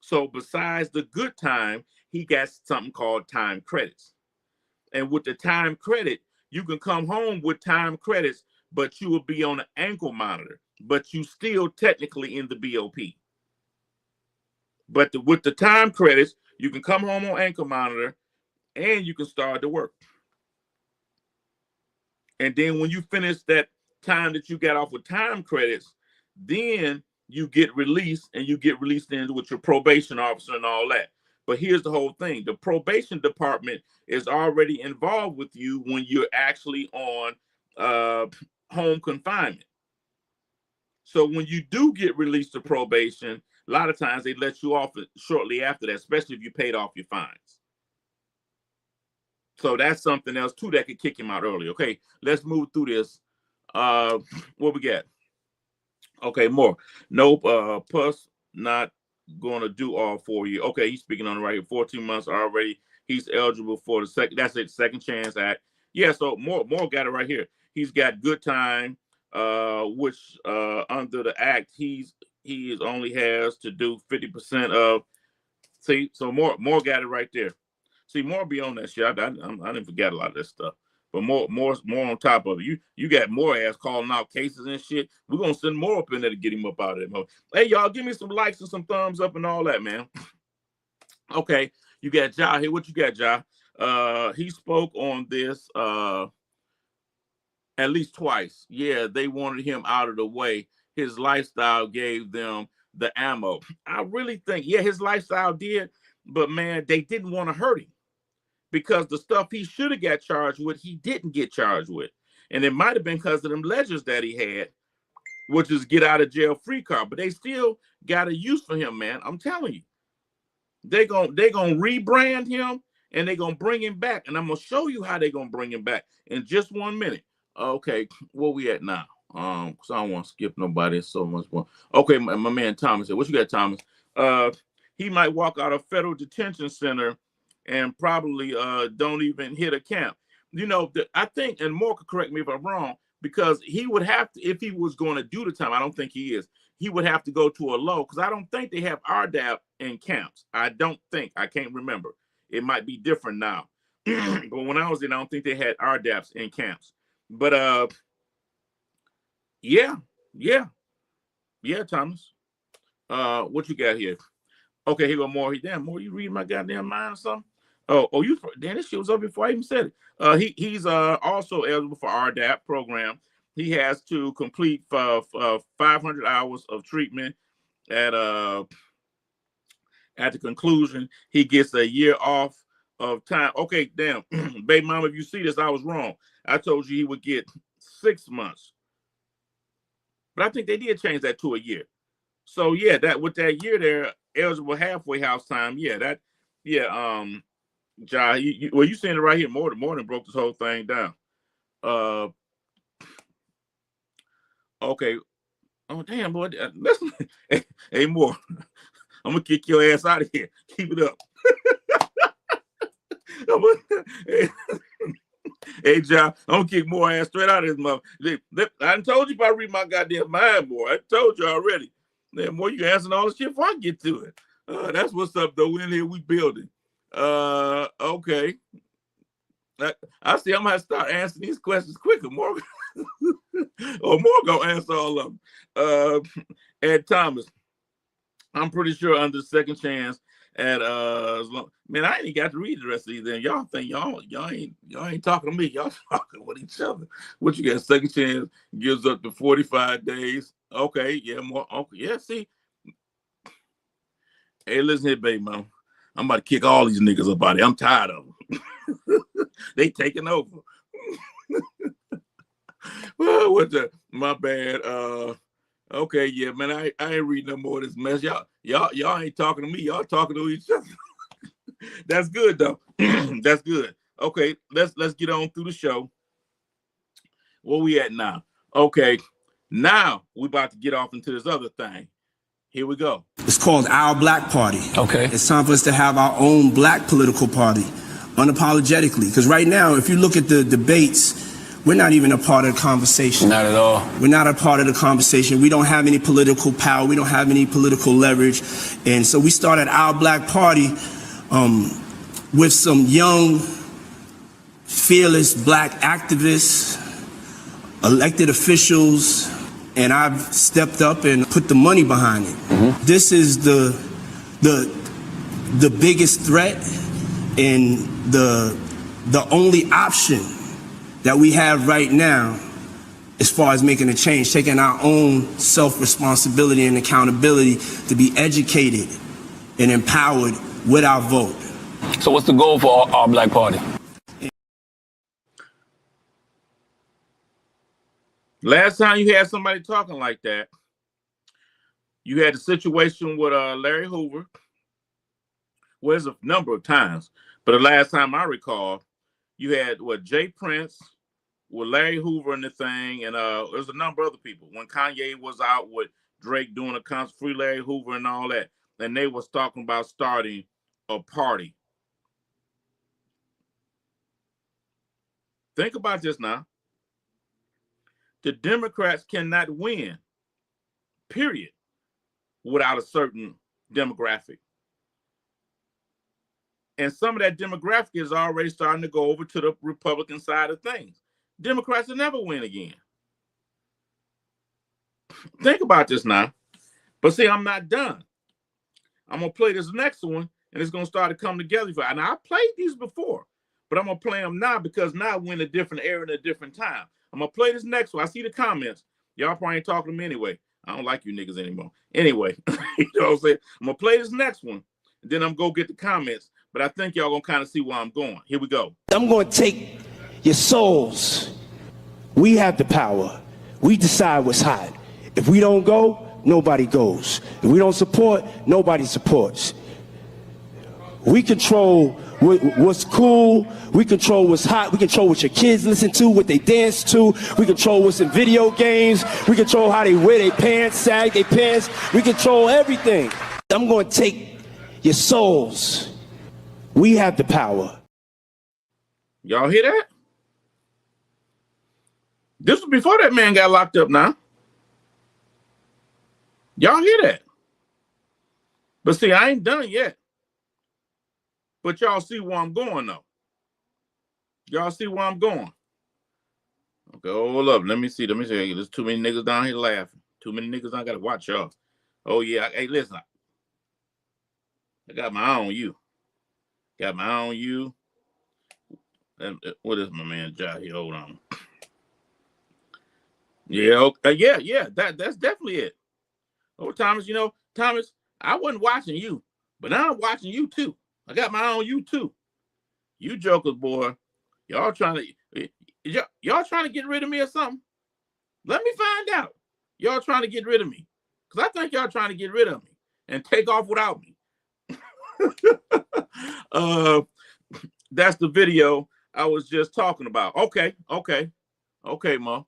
So besides the good time, he got something called time credits. And with the time credit, you can come home with time credits, but you will be on an ankle monitor, but you still technically in the BOP. But with the time credits, you can come home on ankle monitor and you can start to work. And then when you finish that time that you got off with time credits, then you get released, and you get released in with your probation officer and all that. But here's the whole thing. The probation department is already involved with you when you're actually on home confinement. So when you do get released to probation, a lot of times they let you off shortly after that, especially if you paid off your fines. So that's something else too that could kick him out early. Okay, let's move through this. What we got? Okay, more. Nope. Puss not gonna do all 4 years. Okay, he's speaking on it right here. 14 months already. He's eligible for the second. That's it. Second Chance Act. Yeah. So more got it right here. He's got good time. Which under the act he only has to do 50% of. See, so more got it right there. See, more be on that shit. I didn't forget a lot of this stuff. But more on top of it. You got more ass calling out cases and shit. We're gonna send more up in there to get him up out of there. Hey, y'all, give me some likes and some thumbs up and all that, man. Okay, you got Ja here. What you got, Ja? He spoke on this at least twice. Yeah, they wanted him out of the way. His lifestyle gave them the ammo. I really think, yeah, his lifestyle did, but man, they didn't want to hurt him. Because the stuff he should have got charged with, he didn't get charged with. And it might have been because of them ledgers that he had, which is get out of jail free card. But they still got a use for him, man. I'm telling you. They're gonna rebrand him and they're gonna bring him back. And I'm gonna show you how they're gonna bring him back in just 1 minute. Okay, where we at now? Because I don't want to skip nobody. It's so much more. Okay, my man Thomas here. What you got, Thomas? He might walk out of federal detention center and probably don't even hit a camp. You know, I think, and Moore could correct me if I'm wrong, because he would have to, if he was going to do the time, I don't think he is, he would have to go to a low, because I don't think they have RDAP in camps. I don't think. I can't remember. It might be different now. But when I was in, I don't think they had RDAPs in camps. But yeah, Thomas. What you got here? Okay, here go more. Damn, more, you read my goddamn mind or something? You damn, this shit was up before I even said it. He's also eligible for RDAP program. He has to complete 500 hours of treatment at the conclusion. He gets a year off of time. Okay, damn, baby mama, if you see this, I was wrong. I told you he would get 6 months, but I think they did change that to a year. So yeah, that with that year there, eligible halfway house time. Yeah, Ja, you seeing it right here. More than broke this whole thing down. Okay. Oh damn, boy. Listen, hey, more. I'm gonna kick your ass out of here. Keep it up. Hey, Ja, I'm gonna kick more ass straight out of this mother. I told you if I read my goddamn mind, boy. I told you already. Man, more, you answering all the shit before I get to it. That's what's up, though. In here, we building. Okay. I see I'm gonna have to start answering these questions quicker, Morgan. Or Morgan gonna answer all of them. Ed Thomas. I'm pretty sure under second chance at man, I ain't got to read the rest of these. Then y'all think y'all ain't talking to me. Y'all talking with each other. What you got? Second chance gives up to 45 days. Okay, yeah, more. Okay, yeah. See, hey, listen here, baby, man. I'm about to kick all these niggas up out here. I'm tired of them. They taking over. Well, what the? My bad. Okay, yeah, man. I ain't reading no more of this mess. Y'all ain't talking to me. Y'all talking to each other. That's good though. That's good. Okay, let's get on through the show. Where we at now? Okay, now we about to get off into this other thing. Here we go. It's called Our Black Party. Okay. It's time for us to have our own black political party, unapologetically. Because right now, if you look at the debates, we're not even a part of the conversation. Not at all. We're not a part of the conversation. We don't have any political power. We don't have any political leverage. And so we started Our Black Party with some young, fearless black activists, elected officials, and I've stepped up and put the money behind it. Mm-hmm. This is the biggest threat and the only option that we have right now as far as making a change, taking our own self-responsibility and accountability to be educated and empowered with our vote. So what's the goal for our Black Party? Last time you had somebody talking like that, you had a situation with Larry Hoover. Well, there's a number of times, but the last time I recall, you had Jay Prince with Larry Hoover and the thing, and there's a number of other people. When Kanye was out with Drake doing a concert, Free Larry Hoover and all that, and they was talking about starting a party. Think about this now. The Democrats cannot win, period, without a certain demographic. And some of that demographic is already starting to go over to the Republican side of things. Democrats will never win again. Think about this now. But see, I'm not done. I'm going to play this next one, and it's going to start to come together. And I played these before, but I'm going to play them now because now we're in a different era and a different time. I'm going to play this next one. I see the comments. Y'all probably ain't talking to me anyway. I don't like you niggas anymore. Anyway, you know what I'm saying? I'm going to play this next one, and then I'm going to go get the comments. But I think y'all going to kind of see where I'm going. Here we go. I'm going to take your souls. We have the power. We decide what's hot. If we don't go, nobody goes. If we don't support, nobody supports. We control what's cool. We control what's hot. We control what your kids listen to, what they dance to. We control what's in video games. We control how they wear their pants, sag their pants. We control everything. I'm going to take your souls. We have the power. Y'all hear that? This was before that man got locked up now. Y'all hear that? But see, I ain't done yet. But y'all see where I'm going, though. Y'all see where I'm going. Okay, hold up. Let me see. There's too many niggas down here laughing. Too many niggas. I got to watch y'all. Oh, yeah. Hey, listen. I got my eye on you. Got my eye on you. What is my man Jai here? Hold on. Yeah, okay. Yeah. That's definitely it. Oh, Thomas, Thomas, I wasn't watching you, but now I'm watching you too. I got my eye on you too. You jokers, boy. Y'all trying to get rid of me or something? Let me find out. Y'all trying to get rid of me. Because I think y'all trying to get rid of me and take off without me. That's the video I was just talking about. Okay, Mo.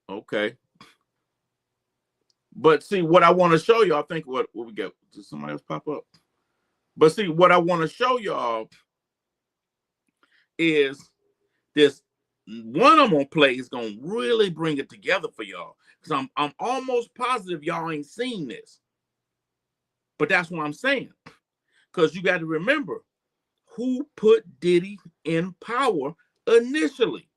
Okay. But see, what I want to show you, I think what we got. Did somebody else pop up? But see, what I want to show y'all is this one I'm gonna play is gonna really bring it together for y'all. Because I'm almost positive y'all ain't seen this. But that's what I'm saying. Because you got to remember who put Diddy in power initially.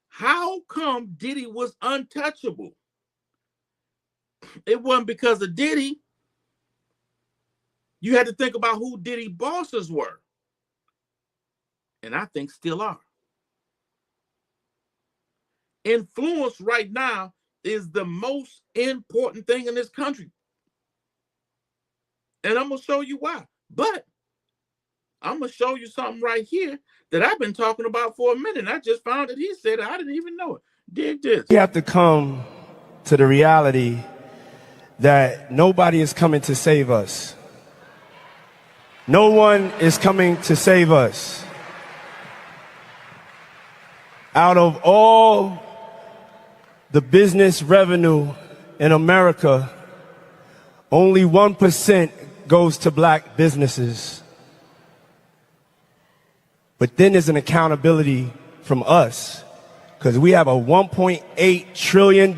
How come Diddy was untouchable? it wasn't because of Diddy. You had to think about who Diddy bosses were. And I think still are. Influence right now is the most important thing in this country. And I'm going to show you why. But I'm going to show you something right here that I've been talking about for a minute. And I just found that he said it. I didn't even know it. Dig this. We have to come to the reality that nobody is coming to save us. No one is coming to save us. Out of all the business revenue in America, only 1% goes to black businesses. But then there's an accountability from us, because we have a $1.8 trillion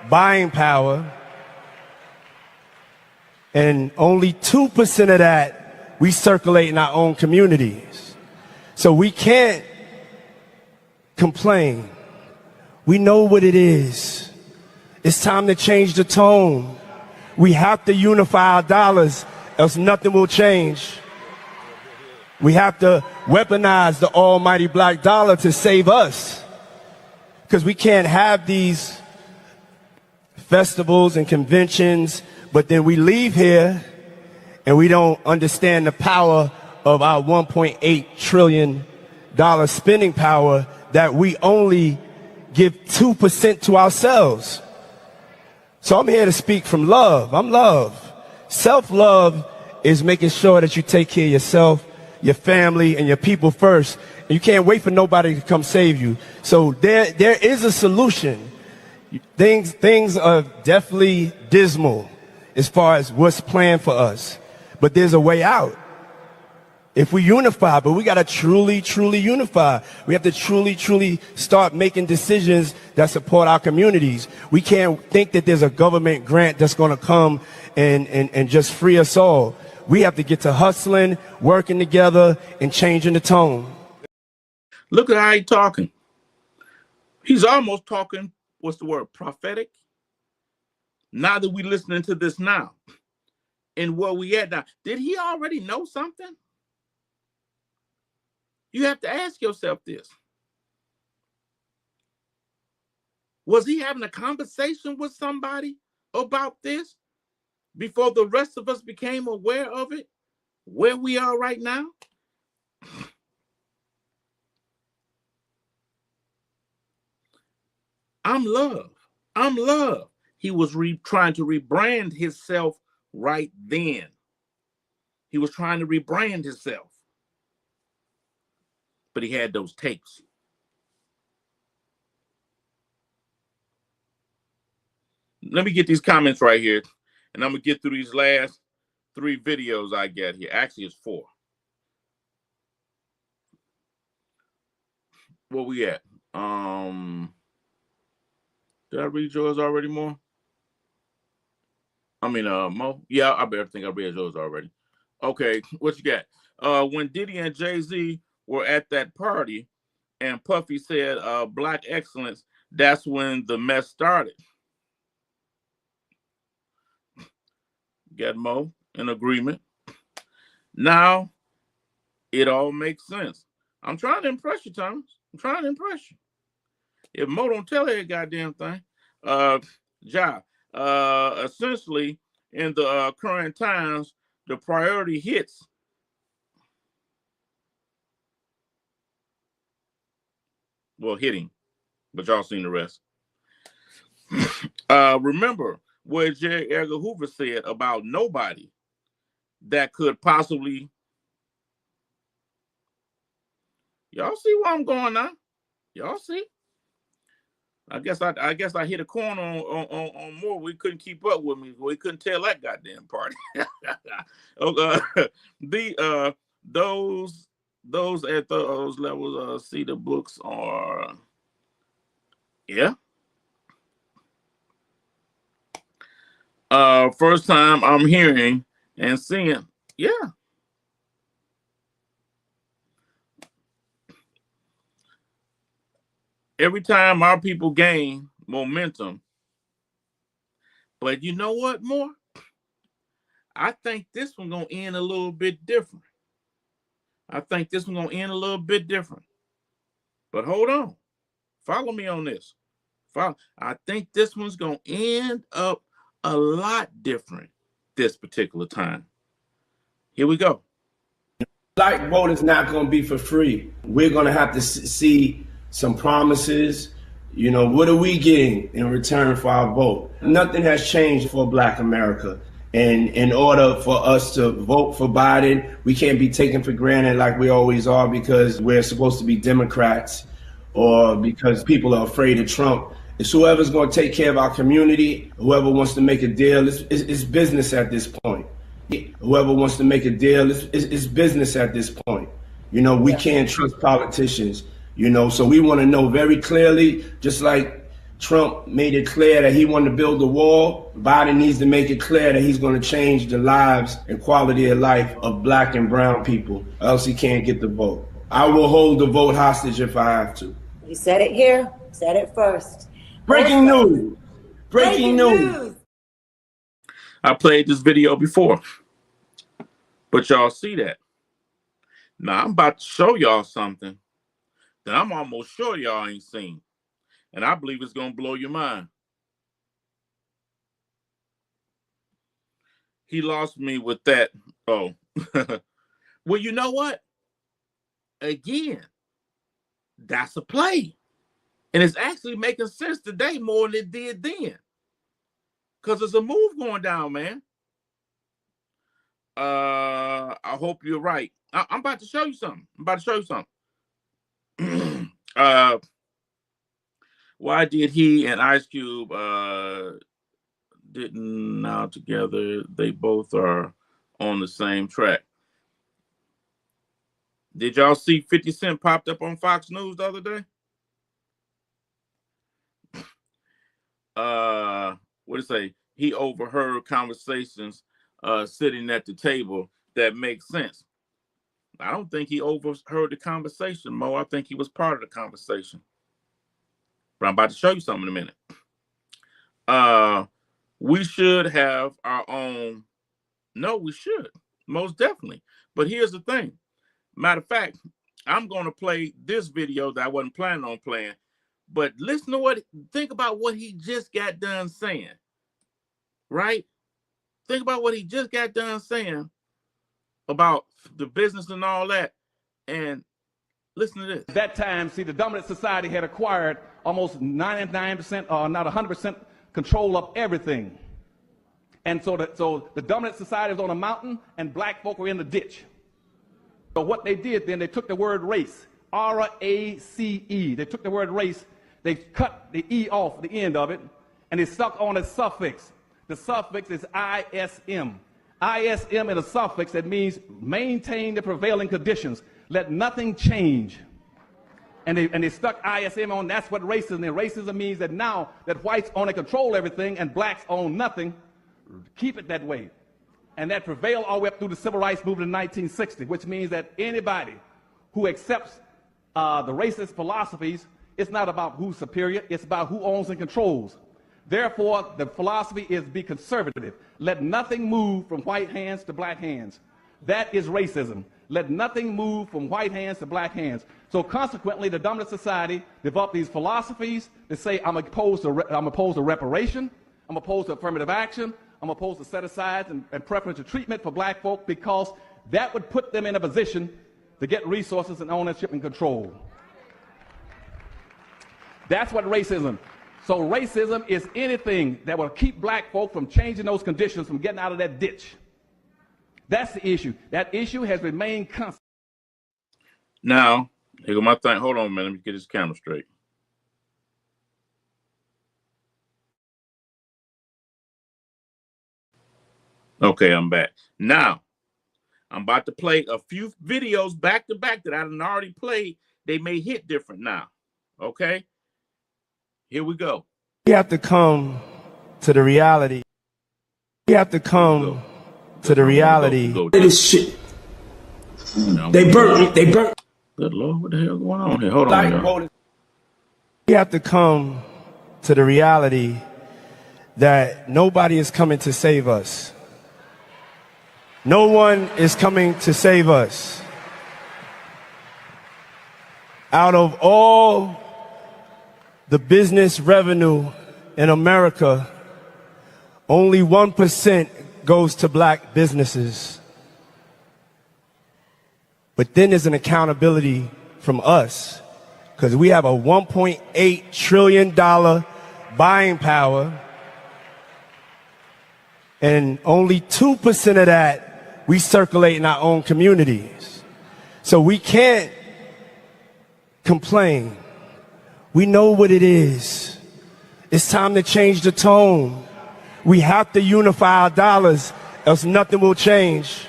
buying power, and only 2% of that we circulate in our own communities. So we can't complain. We know what it is. It's time to change the tone. We have to unify our dollars, else nothing will change. We have to weaponize the almighty black dollar to save us, because we can't have these festivals and conventions, but then we leave here and we don't understand the power of our $1.8 trillion spending power, that we only give 2% to ourselves. So I'm here to speak from love. I'm love. Self-love is making sure that you take care of yourself, your family, and your people first. And you can't wait for nobody to come save you. So there is a solution. Things are definitely dismal as far as what's planned for us, but there's a way out. If we unify, but we got to truly, truly unify. We have to truly, truly start making decisions that support our communities. We can't think that there's a government grant that's going to come and just free us all. We have to get to hustling, working together, and changing the tone. Look at how he's talking. He's almost talking, what's the word, prophetic? Now that we're listening to this now, and where we at now, did he already know something? You have to ask yourself this. Was he having a conversation with somebody about this before the rest of us became aware of it, where we are right now? I'm love. I'm love. He was trying to rebrand himself right then. He was trying to rebrand himself. But he had those tapes. Let me get these comments right here, and I'm going to get through these last 3 videos I get here. Actually, it's 4. Where we at? Did I read yours already, Mo? Mo? Yeah, I better think I read yours already. Okay, what you got? When Diddy and Jay-Z were at that party and Puffy said black excellence, that's when the mess started. Got Mo in agreement. Now it all makes sense. I'm trying to impress you, Thomas. I'm trying to impress you. If Mo don't tell every goddamn thing, essentially in the current times, the priority hits. Well, hitting, but y'all seen the rest. Remember what J. Edgar Hoover said about nobody that could possibly. Y'all see where I'm going now? Y'all see? I guess I hit a corner on more. We couldn't keep up with me. We couldn't tell that goddamn party. Those at those levels see the books are first time I'm hearing and seeing. Yeah. Every time our people gain momentum, But you know what, more? I think this one gonna end a little bit different. I think this one gonna end a little bit different. But hold on. Follow me on this. I think this one's gonna end up a lot different this particular time. Here we go. Black vote is not going to be for free. We're going to have to see some promises. You know, what are we getting in return for our vote? Nothing has changed for Black America. And in order for us to vote for Biden, we can't be taken for granted like we always are because we're supposed to be Democrats or because people are afraid of Trump. It's whoever's going to take care of our community, whoever wants to make a deal. It's business at this point. Whoever wants to make a deal, it's business at this point. You know, we can't trust politicians, you know, so we want to know very clearly, just like Trump made it clear that he wanted to build the wall, Biden needs to make it clear that he's going to change the lives and quality of life of Black and brown people, or else he can't get the vote. I will hold the vote hostage if I have to. You said it here, said it first. Breaking news. Breaking news. I played this video before, but y'all see that. Now I'm about to show y'all something that I'm almost sure y'all ain't seen. And I believe it's going to blow your mind. He lost me with that. Oh, well, you know what? Again, that's a play. And it's actually making sense today more than it did then. Because there's a move going down, man. I hope you're right. I'm about to show you something. Why did he and Ice Cube didn't now together? They both are on the same track. Did y'all see 50 Cent popped up on Fox News the other day? What did it say? He overheard conversations sitting at the table that make sense. I don't think he overheard the conversation, Mo. I think he was part of the conversation. But I'm about to show you something in a minute. We should have our own. No, we should. Most definitely. But here's the thing. Matter of fact, I'm going to play this video that I wasn't planning on playing. But listen to think about what he just got done saying. Right? Think about what he just got done saying about the business and all that. And listen to this. At that time, see, the dominant society had acquired almost 99%, or not 100% control of everything. And so the dominant society was on a mountain and black folk were in the ditch. So what they did then, they took the word race, R-A-C-E. They took the word race, they cut the E off the end of it, and they stuck on a suffix. The suffix is ISM. ISM is a suffix that means maintain the prevailing conditions. Let nothing change. And they stuck ISM on. That's what racism is. Racism means that now that whites only control everything and blacks own nothing, keep it that way. And that prevailed all the way up through the Civil Rights Movement in 1960, which means that anybody who accepts the racist philosophies, it's not about who's superior, it's about who owns and controls. Therefore, the philosophy is be conservative. Let nothing move from white hands to black hands. That is racism. Let nothing move from white hands to black hands. So consequently, the dominant society developed these philosophies that say, I'm opposed to reparation, I'm opposed to affirmative action, I'm opposed to set-asides and preferential treatment for black folk, because that would put them in a position to get resources and ownership and control. That's what racism. So racism is anything that will keep black folk from changing those conditions, from getting out of that ditch. That's the issue. That issue has remained constant. Now, here go my thing. Hold on a minute. Let me get this camera straight. Okay, I'm back. Now, I'm about to play a few videos back to back that I done already played. They may hit different now. Okay? Here we go. We have to come to the reality. We have to come to the reality. This shit. They burnt. Good Lord, what the hell going on here? Hold on, y'all. We have to come to the reality that nobody is coming to save us. No one is coming to save us. Out of all the business revenue in America, only 1% goes to black businesses. But then there's an accountability from us, because we have a $1.8 trillion buying power, and only 2% of that we circulate in our own communities. So we can't complain. We know what it is. It's time to change the tone. We have to unify our dollars, else nothing will change.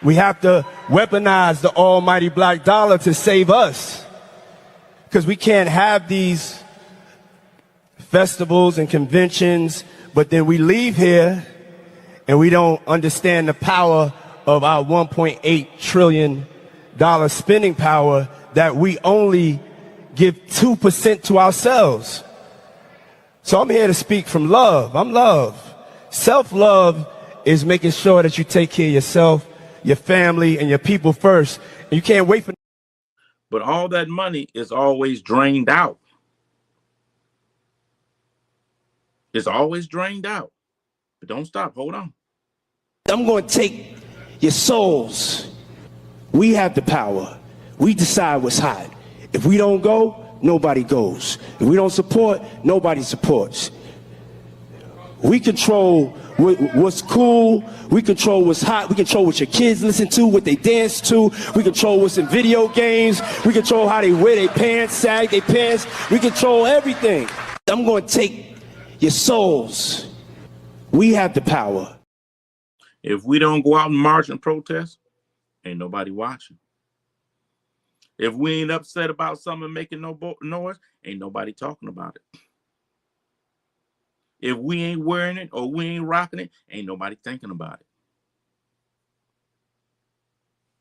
We have to weaponize the almighty black dollar to save us, because we can't have these festivals and conventions, but then we leave here and we don't understand the power of our $1.8 trillion spending power, that we only give 2% to ourselves. So I'm here to speak from love. I'm love. Self-love is making sure that you take care of yourself, your family, and your people first. And you can't wait for... But all that money is always drained out. It's always drained out. But don't stop. Hold on. I'm going to take your souls. We have the power. We decide what's hot. If we don't go, nobody goes. If we don't support, nobody supports. We control what's cool. We control what's hot. We control what your kids listen to, what they dance to. We control what's in video games. We control how they wear their pants, sag their pants. We control everything. I'm going to take your souls. We have the power. If we don't go out and march and protest, ain't nobody watching. If we ain't upset about something making no noise, ain't nobody talking about it. If we ain't wearing it or we ain't rocking it, ain't nobody thinking about it.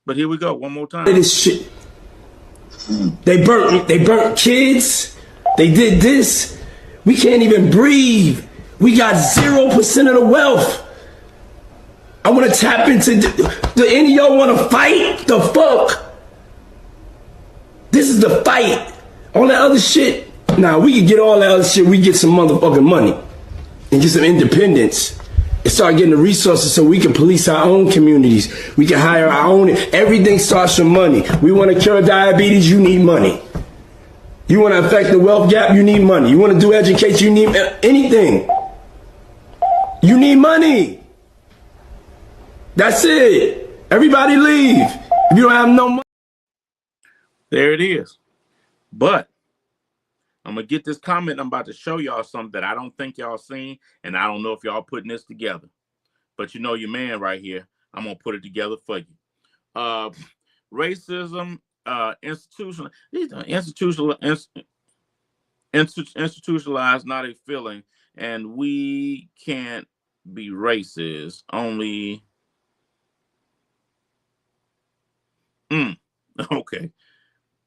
But here we go, one more time. This shit. They burnt kids. They did this. We can't even breathe. We got 0% of the wealth. I want to tap into. Do any of y'all want to fight? The fuck? This is the fight. All that other shit. Nah, we can get all that other shit. We get some motherfucking money and get some independence and start getting the resources so we can police our own communities. We can hire our own. Everything starts from money. We want to cure diabetes, you need money. You want to affect the wealth gap, you need money. You want to do education, you need anything. You need money. That's it. Everybody leave. If you don't have no money. There it is. But I'm going to get this comment. I'm about to show y'all something that I don't think y'all seen, and I don't know if y'all putting this together. But you know your man right here. I'm going to put it together for you. Racism, institutionalized, not a feeling, and we can't be racist. Only... Okay.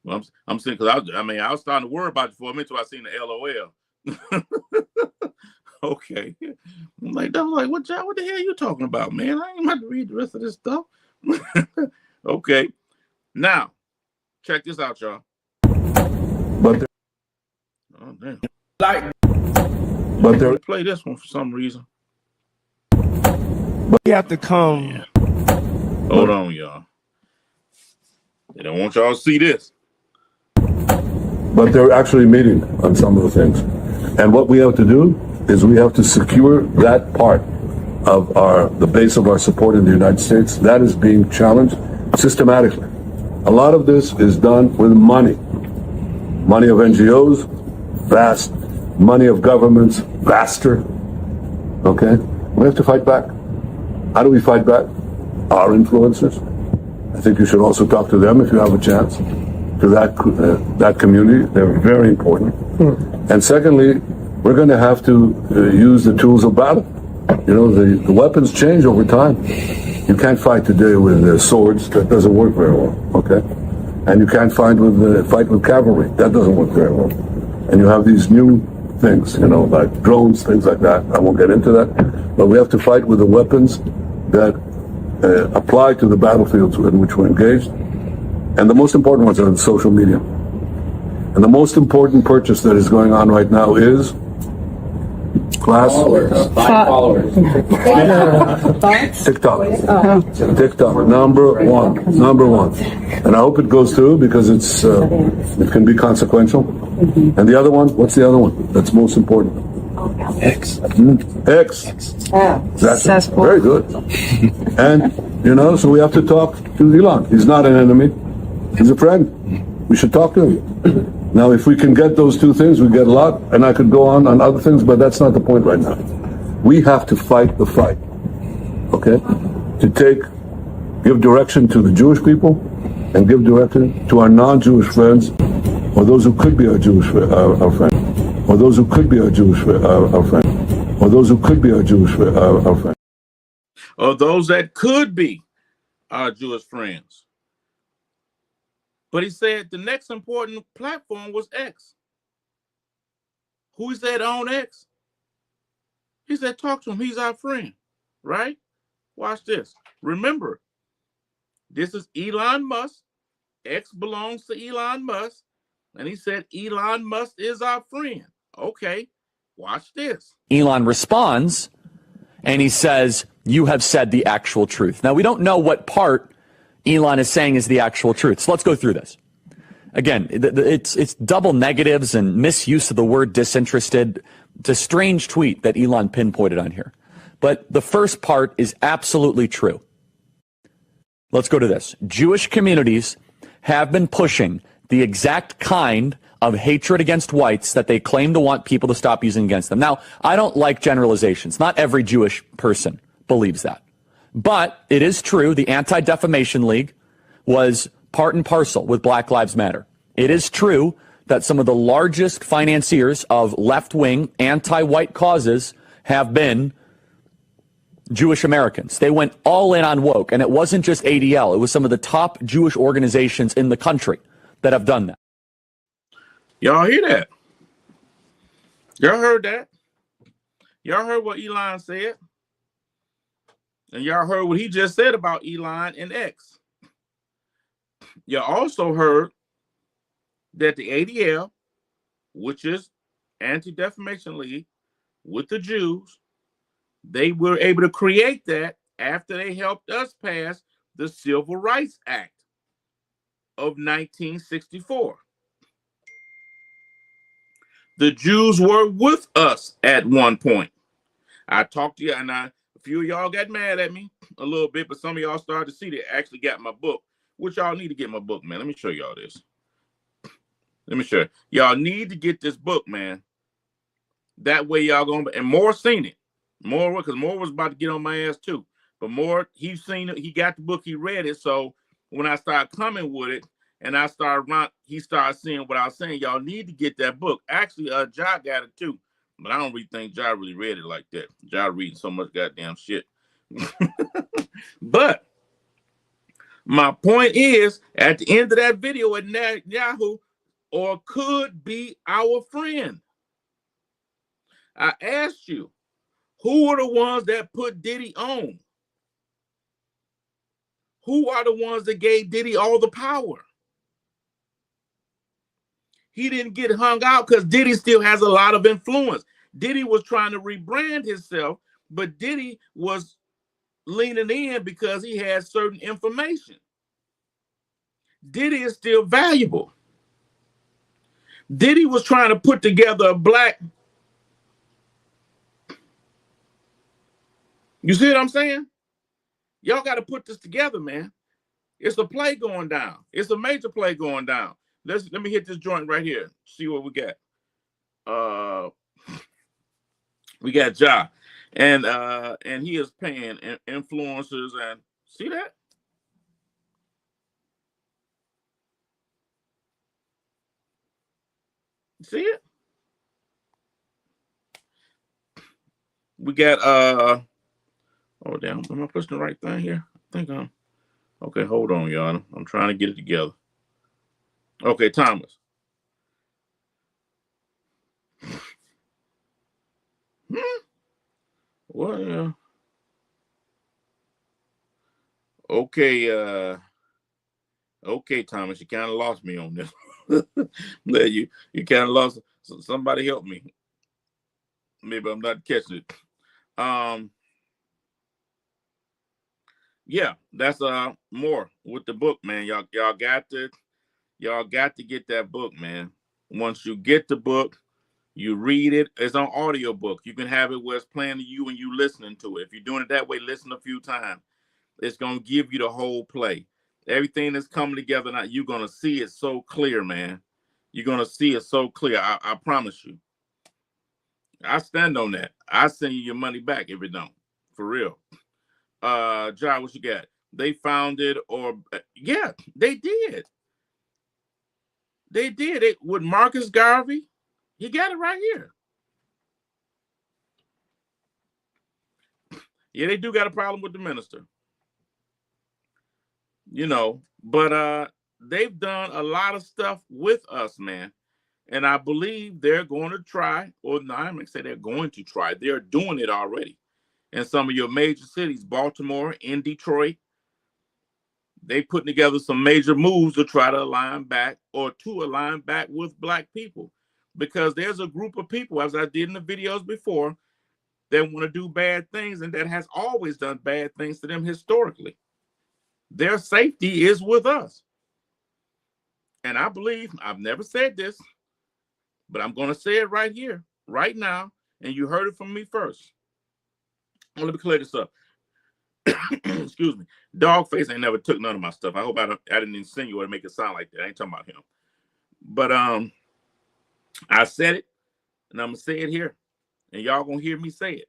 Well, I'm saying, because I was starting to worry about it for a minute until I seen the LOL. Okay. I'm like, what the hell are you talking about, man? I ain't about to read the rest of this stuff. Okay. Now, check this out, y'all. But oh, damn. But they're play this one for some reason. But you have to come. Yeah. Hold on, y'all. They don't want y'all to see this. But they're actually meeting on some of the things. And what we have to do is we have to secure that part of the base of our support in the United States. That is being challenged systematically. A lot of this is done with money. Money of NGOs, vast. Money of governments, vaster. Okay? We have to fight back. How do we fight back? Our influencers. I think you should also talk to them if you have a chance. To that community, they're very important. And secondly, we're going to have to use the tools of battle. You know, the weapons change over time. You can't fight today with swords. That doesn't work very well. Okay, and you can't fight with cavalry. That doesn't work very well. And you have these new things, like drones, things like that. I won't get into that. But we have to fight with the weapons that apply to the battlefields in which we're engaged. And the most important ones are in social media. And the most important purchase that is going on right now is followers. TikTok, number one. And I hope it goes through because it can be consequential. And the other one, what's the other one that's most important? X. That's very good. And, so we have to talk to Elon. He's not an enemy. He's a friend. We should talk to him. Now, if we can get those two things, we get a lot, and I could go on other things, but that's not the point right now. We have to fight the fight, okay? Give direction to the Jewish people, and give direction to our non-Jewish friends, or those who could be our Jewish our friends, or those who could be our Jewish our friends, or those who could be our Jewish our friends, or those that could be our Jewish friends. But he said the next important platform was X. Who is that on X? He said, talk to him. He's our friend, right? Watch this. Remember, this is Elon Musk. X belongs to Elon Musk. And he said, Elon Musk is our friend. Okay, watch this. Elon responds, and he says, you have said the actual truth. Now, we don't know what part Elon is saying is the actual truth. So let's go through this. Again, it's double negatives and misuse of the word disinterested. It's a strange tweet that Elon pinpointed on here. But the first part is absolutely true. Let's go to this. Jewish communities have been pushing the exact kind of hatred against whites that they claim to want people to stop using against them. Now, I don't like generalizations. Not every Jewish person believes that. But it is true, the Anti-Defamation League was part and parcel with Black Lives Matter. It is true that some of the largest financiers of left-wing anti-white causes have been Jewish Americans. They went all in on woke, and it wasn't just ADL. It was some of the top Jewish organizations in the country that have done that. Y'all hear that? Y'all heard that? Y'all heard what Elon said? And y'all heard what he just said about Elon and X. You also heard that the ADL, which is Anti-Defamation League, with the Jews, they were able to create that after they helped us pass the Civil Rights Act of 1964. The Jews were with us at one point. I talked to you, and a few of y'all got mad at me a little bit, but some of y'all started to see they actually got my book, which y'all need to get my book, man. Let me show y'all this. Let me show you. Y'all need to get this book, man. That way y'all gonna, and Moore seen it. Moore, because Moore was about to get on my ass too. But Moore, he's seen it, he got the book, he read it. So when I started coming with it, and he started seeing what I was saying. Y'all need to get that book. Actually, Ja got it too. But I don't really think Ja really read it like that. Ja reading so much goddamn shit. But my point is, at the end of that video at Yahoo, or could be our friend. I asked you, who are the ones that put Diddy on? Who are the ones that gave Diddy all the power? He didn't get hung out because Diddy still has a lot of influence. Diddy was trying to rebrand himself, but Diddy was leaning in because he had certain information. Diddy is still valuable. Diddy was trying to put together a black. You see what I'm saying? Y'all got to put this together, man. It's a play going down. It's a major play going down. Let me hit this joint right here. See what we got. We got Ja, and he is paying influencers, and see that? See it? We got oh damn, am I pushing the right thing here? I think I'm okay. Hold on, y'all. I'm trying to get it together. Okay, Thomas. Well, yeah. Okay, okay, Thomas, you kind of lost me on this. you kind of lost. Somebody help me. Maybe I'm not catching it. Yeah, that's more with the book, man. Y'all got to get that book, man. Once you get the book, you read it. It's on audio book. You can have it where it's playing to you and you listening to it. If you're doing it that way, listen a few times. It's gonna give you the whole play. Everything that's coming together now, you're gonna see it so clear, man. You're gonna see it so clear. I promise you. I stand on that. I send you your money back if it don't. For real. John, what you got? They found it, or yeah, they did. They did it with Marcus Garvey. He got it right here. Yeah, they do got a problem with the minister. You know, but they've done a lot of stuff with us, man. And I believe they're going to try, or no, I'm going to say they're going to try. They're doing it already. In some of your major cities, Baltimore, in Detroit, they putting together some major moves to try to align back with black people. Because there's a group of people, as I did in the videos before, that want to do bad things and that has always done bad things to them historically. Their safety is with us. And I believe, I've never said this, but I'm going to say it right here, right now, and you heard it from me first. Let me clear this up. Excuse me. Dogface ain't never took none of my stuff. I hope I didn't insinuate or make it sound like that. I ain't talking about him. But I said it, and I'm going to say it here, and y'all going to hear me say it.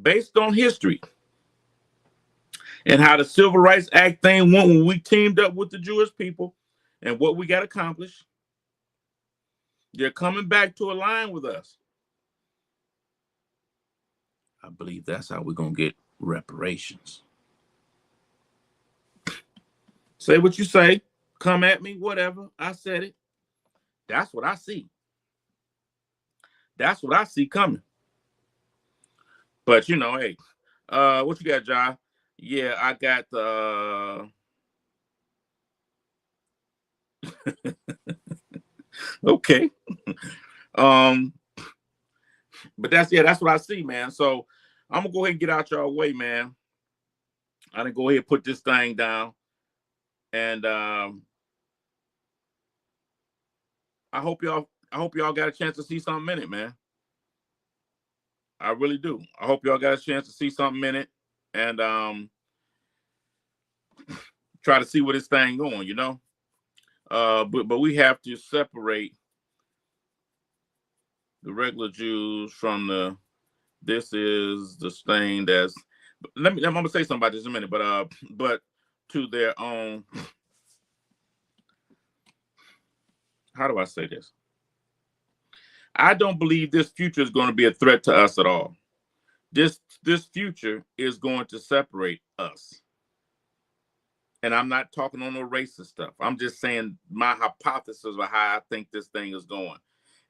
Based on history and how the Civil Rights Act thing went when we teamed up with the Jewish people and what we got accomplished, they're coming back to align with us. I believe that's how we're going to get reparations. Say what you say. Come at me, whatever. I said it. That's what I see. That's what I see coming. But, you know, hey, what you got, John? Yeah, I got the... Okay. But that's what I see, man. So I'm gonna go ahead and get out y'all way, man. I'm gonna go ahead and put this thing down. And I hope y'all got a chance to see something in it, man. I really do. I hope y'all got a chance to see something in it and try to see where this thing going, you know. But we have to separate the regular Jews from the... This is the thing that's... I'm gonna say something about this in a minute, but to their own... How do I say this? I don't believe this future is going to be a threat to us at all. This future is going to separate us. And I'm not talking on no racist stuff. I'm just saying my hypothesis of how I think this thing is going.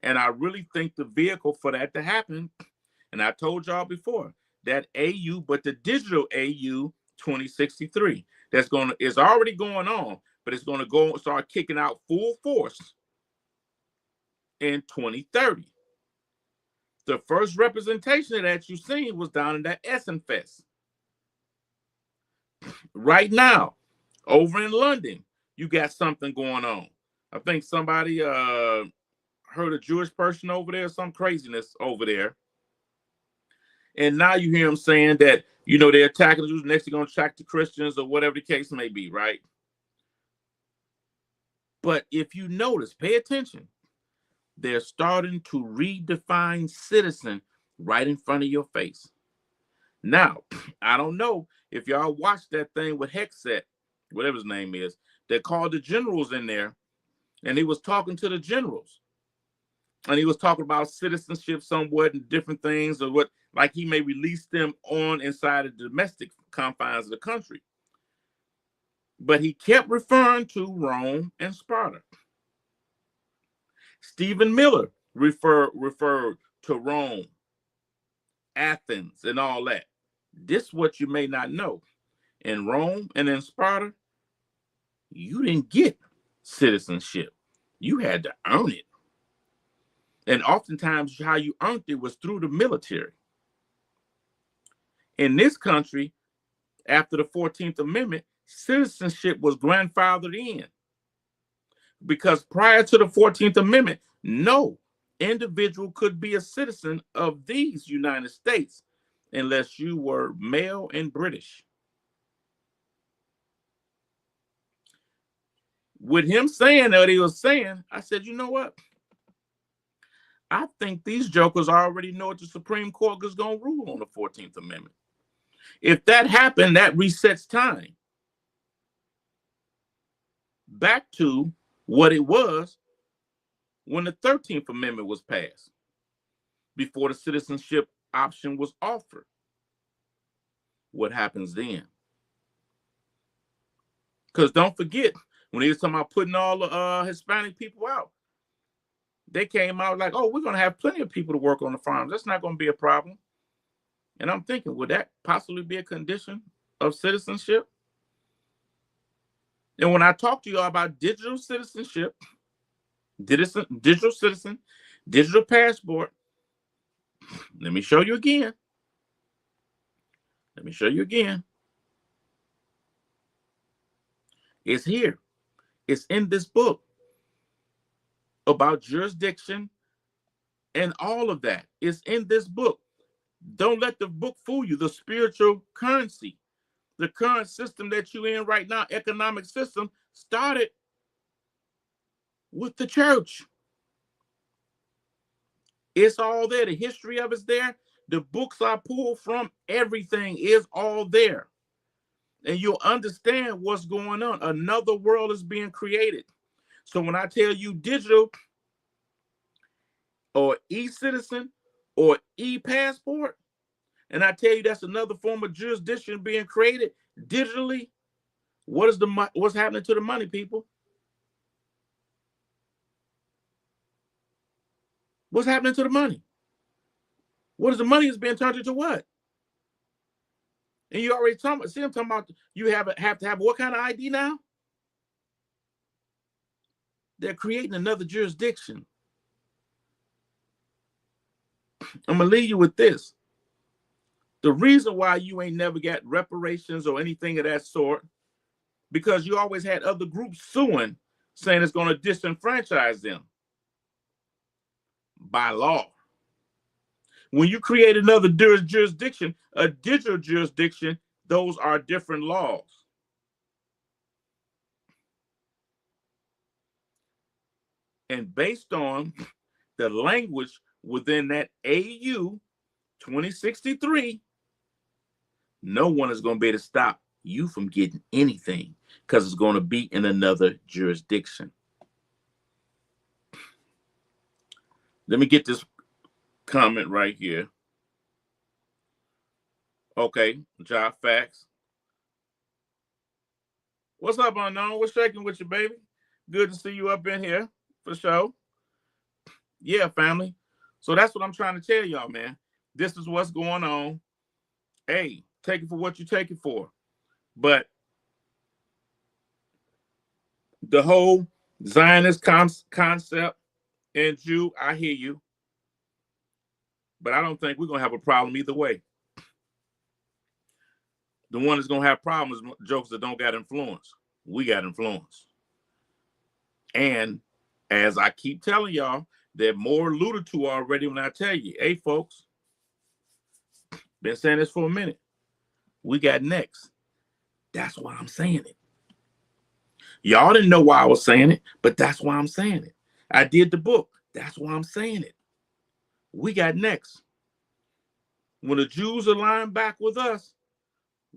And I really think the vehicle for that to happen, and I told y'all before, that AU, but the digital AU 2063, is already going on, but it's going to start kicking out full force in 2030. The first representation of that you seen was down in that Essen Fest. Right now, over in London, you got something going on. I think somebody heard a Jewish person over there, some craziness over there. And now you hear them saying that, you know, they're attacking the Jews, next they're going to attack the Christians or whatever the case may be, right? But if you notice, pay attention. They're starting to redefine citizen right in front of your face. Now, I don't know if y'all watched that thing with Hexet, whatever his name is, they called the generals in there, and he was talking to the generals. And he was talking about citizenship somewhat and different things, or what, like he may release them on inside of the domestic confines of the country. But he kept referring to Rome and Sparta. Stephen Miller referred to Rome Athens and all that. This is what you may not know. In Rome and in Sparta, you didn't get citizenship. You had to earn it. And oftentimes how you earned it was through the military. In this country, after the 14th Amendment, citizenship was grandfathered in. Because prior to the 14th Amendment, no individual could be a citizen of these United States unless you were male and British. With him saying what he was saying, I said, you know what? I think these jokers already know what the Supreme Court is going to rule on the 14th Amendment. If that happened, that resets time back to what it was when the 13th Amendment was passed, before the citizenship option was offered. What happens then? Because don't forget, when he was talking about putting all the Hispanic people out, they came out like, oh, we're going to have plenty of people to work on the farms. That's not going to be a problem. And I'm thinking, would that possibly be a condition of citizenship? And when I talk to y'all about digital citizenship, digital citizen, digital passport, let me show you again. Let me show you again. It's here. It's in this book about jurisdiction and all of that. It's in this book. Don't let the book fool you. The spiritual currency, the current system that you're in right now, economic system, started with the church. It's all there. The history of it's there. The books I pulled from, everything is all there. And you'll understand what's going on. Another world is being created. So when I tell you digital or e-citizen or e-passport, and I tell you that's another form of jurisdiction being created digitally, what's happening to the money, people? What's happening to the money? What is the money is being turned into what? And you already talking about you have to have what kind of ID now? They're creating another jurisdiction. I'm gonna leave you with this. The reason why you ain't never got reparations or anything of that sort, because you always had other groups suing, saying it's gonna disenfranchise them by law. When you create another jurisdiction, a digital jurisdiction, those are different laws. And based on the language within that AU 2063, no one is going to be able to stop you from getting anything because it's going to be in another jurisdiction. Let me get this comment right here. Okay, Job Facts. What's up, Unknown? What's shaking with you, baby? Good to see you up in here, for sure. Yeah, family. So that's what I'm trying to tell y'all, man. This is what's going on. Hey, take it for what you take it for. But the whole Zionist concept and Jew, I hear you. But I don't think we're going to have a problem either way. The one that's going to have problems is jokes that don't got influence. We got influence. And as I keep telling y'all, they're more alluded to already when I tell you, hey, folks, been saying this for a minute. We got next. That's why I'm saying it. Y'all didn't know why I was saying it, but that's why I'm saying it. I did the book. That's why I'm saying it. We got next. When the Jews align back with us,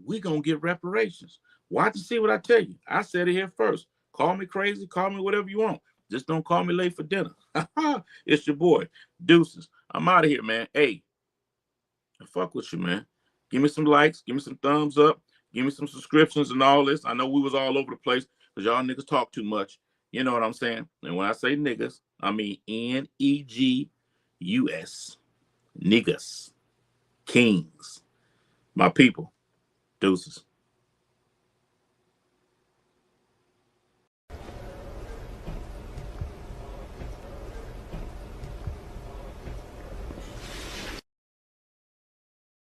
we going to get reparations. Watch and see what I tell you. I said it here first. Call me crazy. Call me whatever you want. Just don't call me late for dinner. It's your boy. Deuces. I'm out of here, man. Hey, I fuck with you, man. Give me some likes. Give me some thumbs up. Give me some subscriptions and all this. I know we was all over the place because y'all niggas talk too much. You know what I'm saying? And when I say niggas, I mean Negus. Niggas. kings. My people, deuces.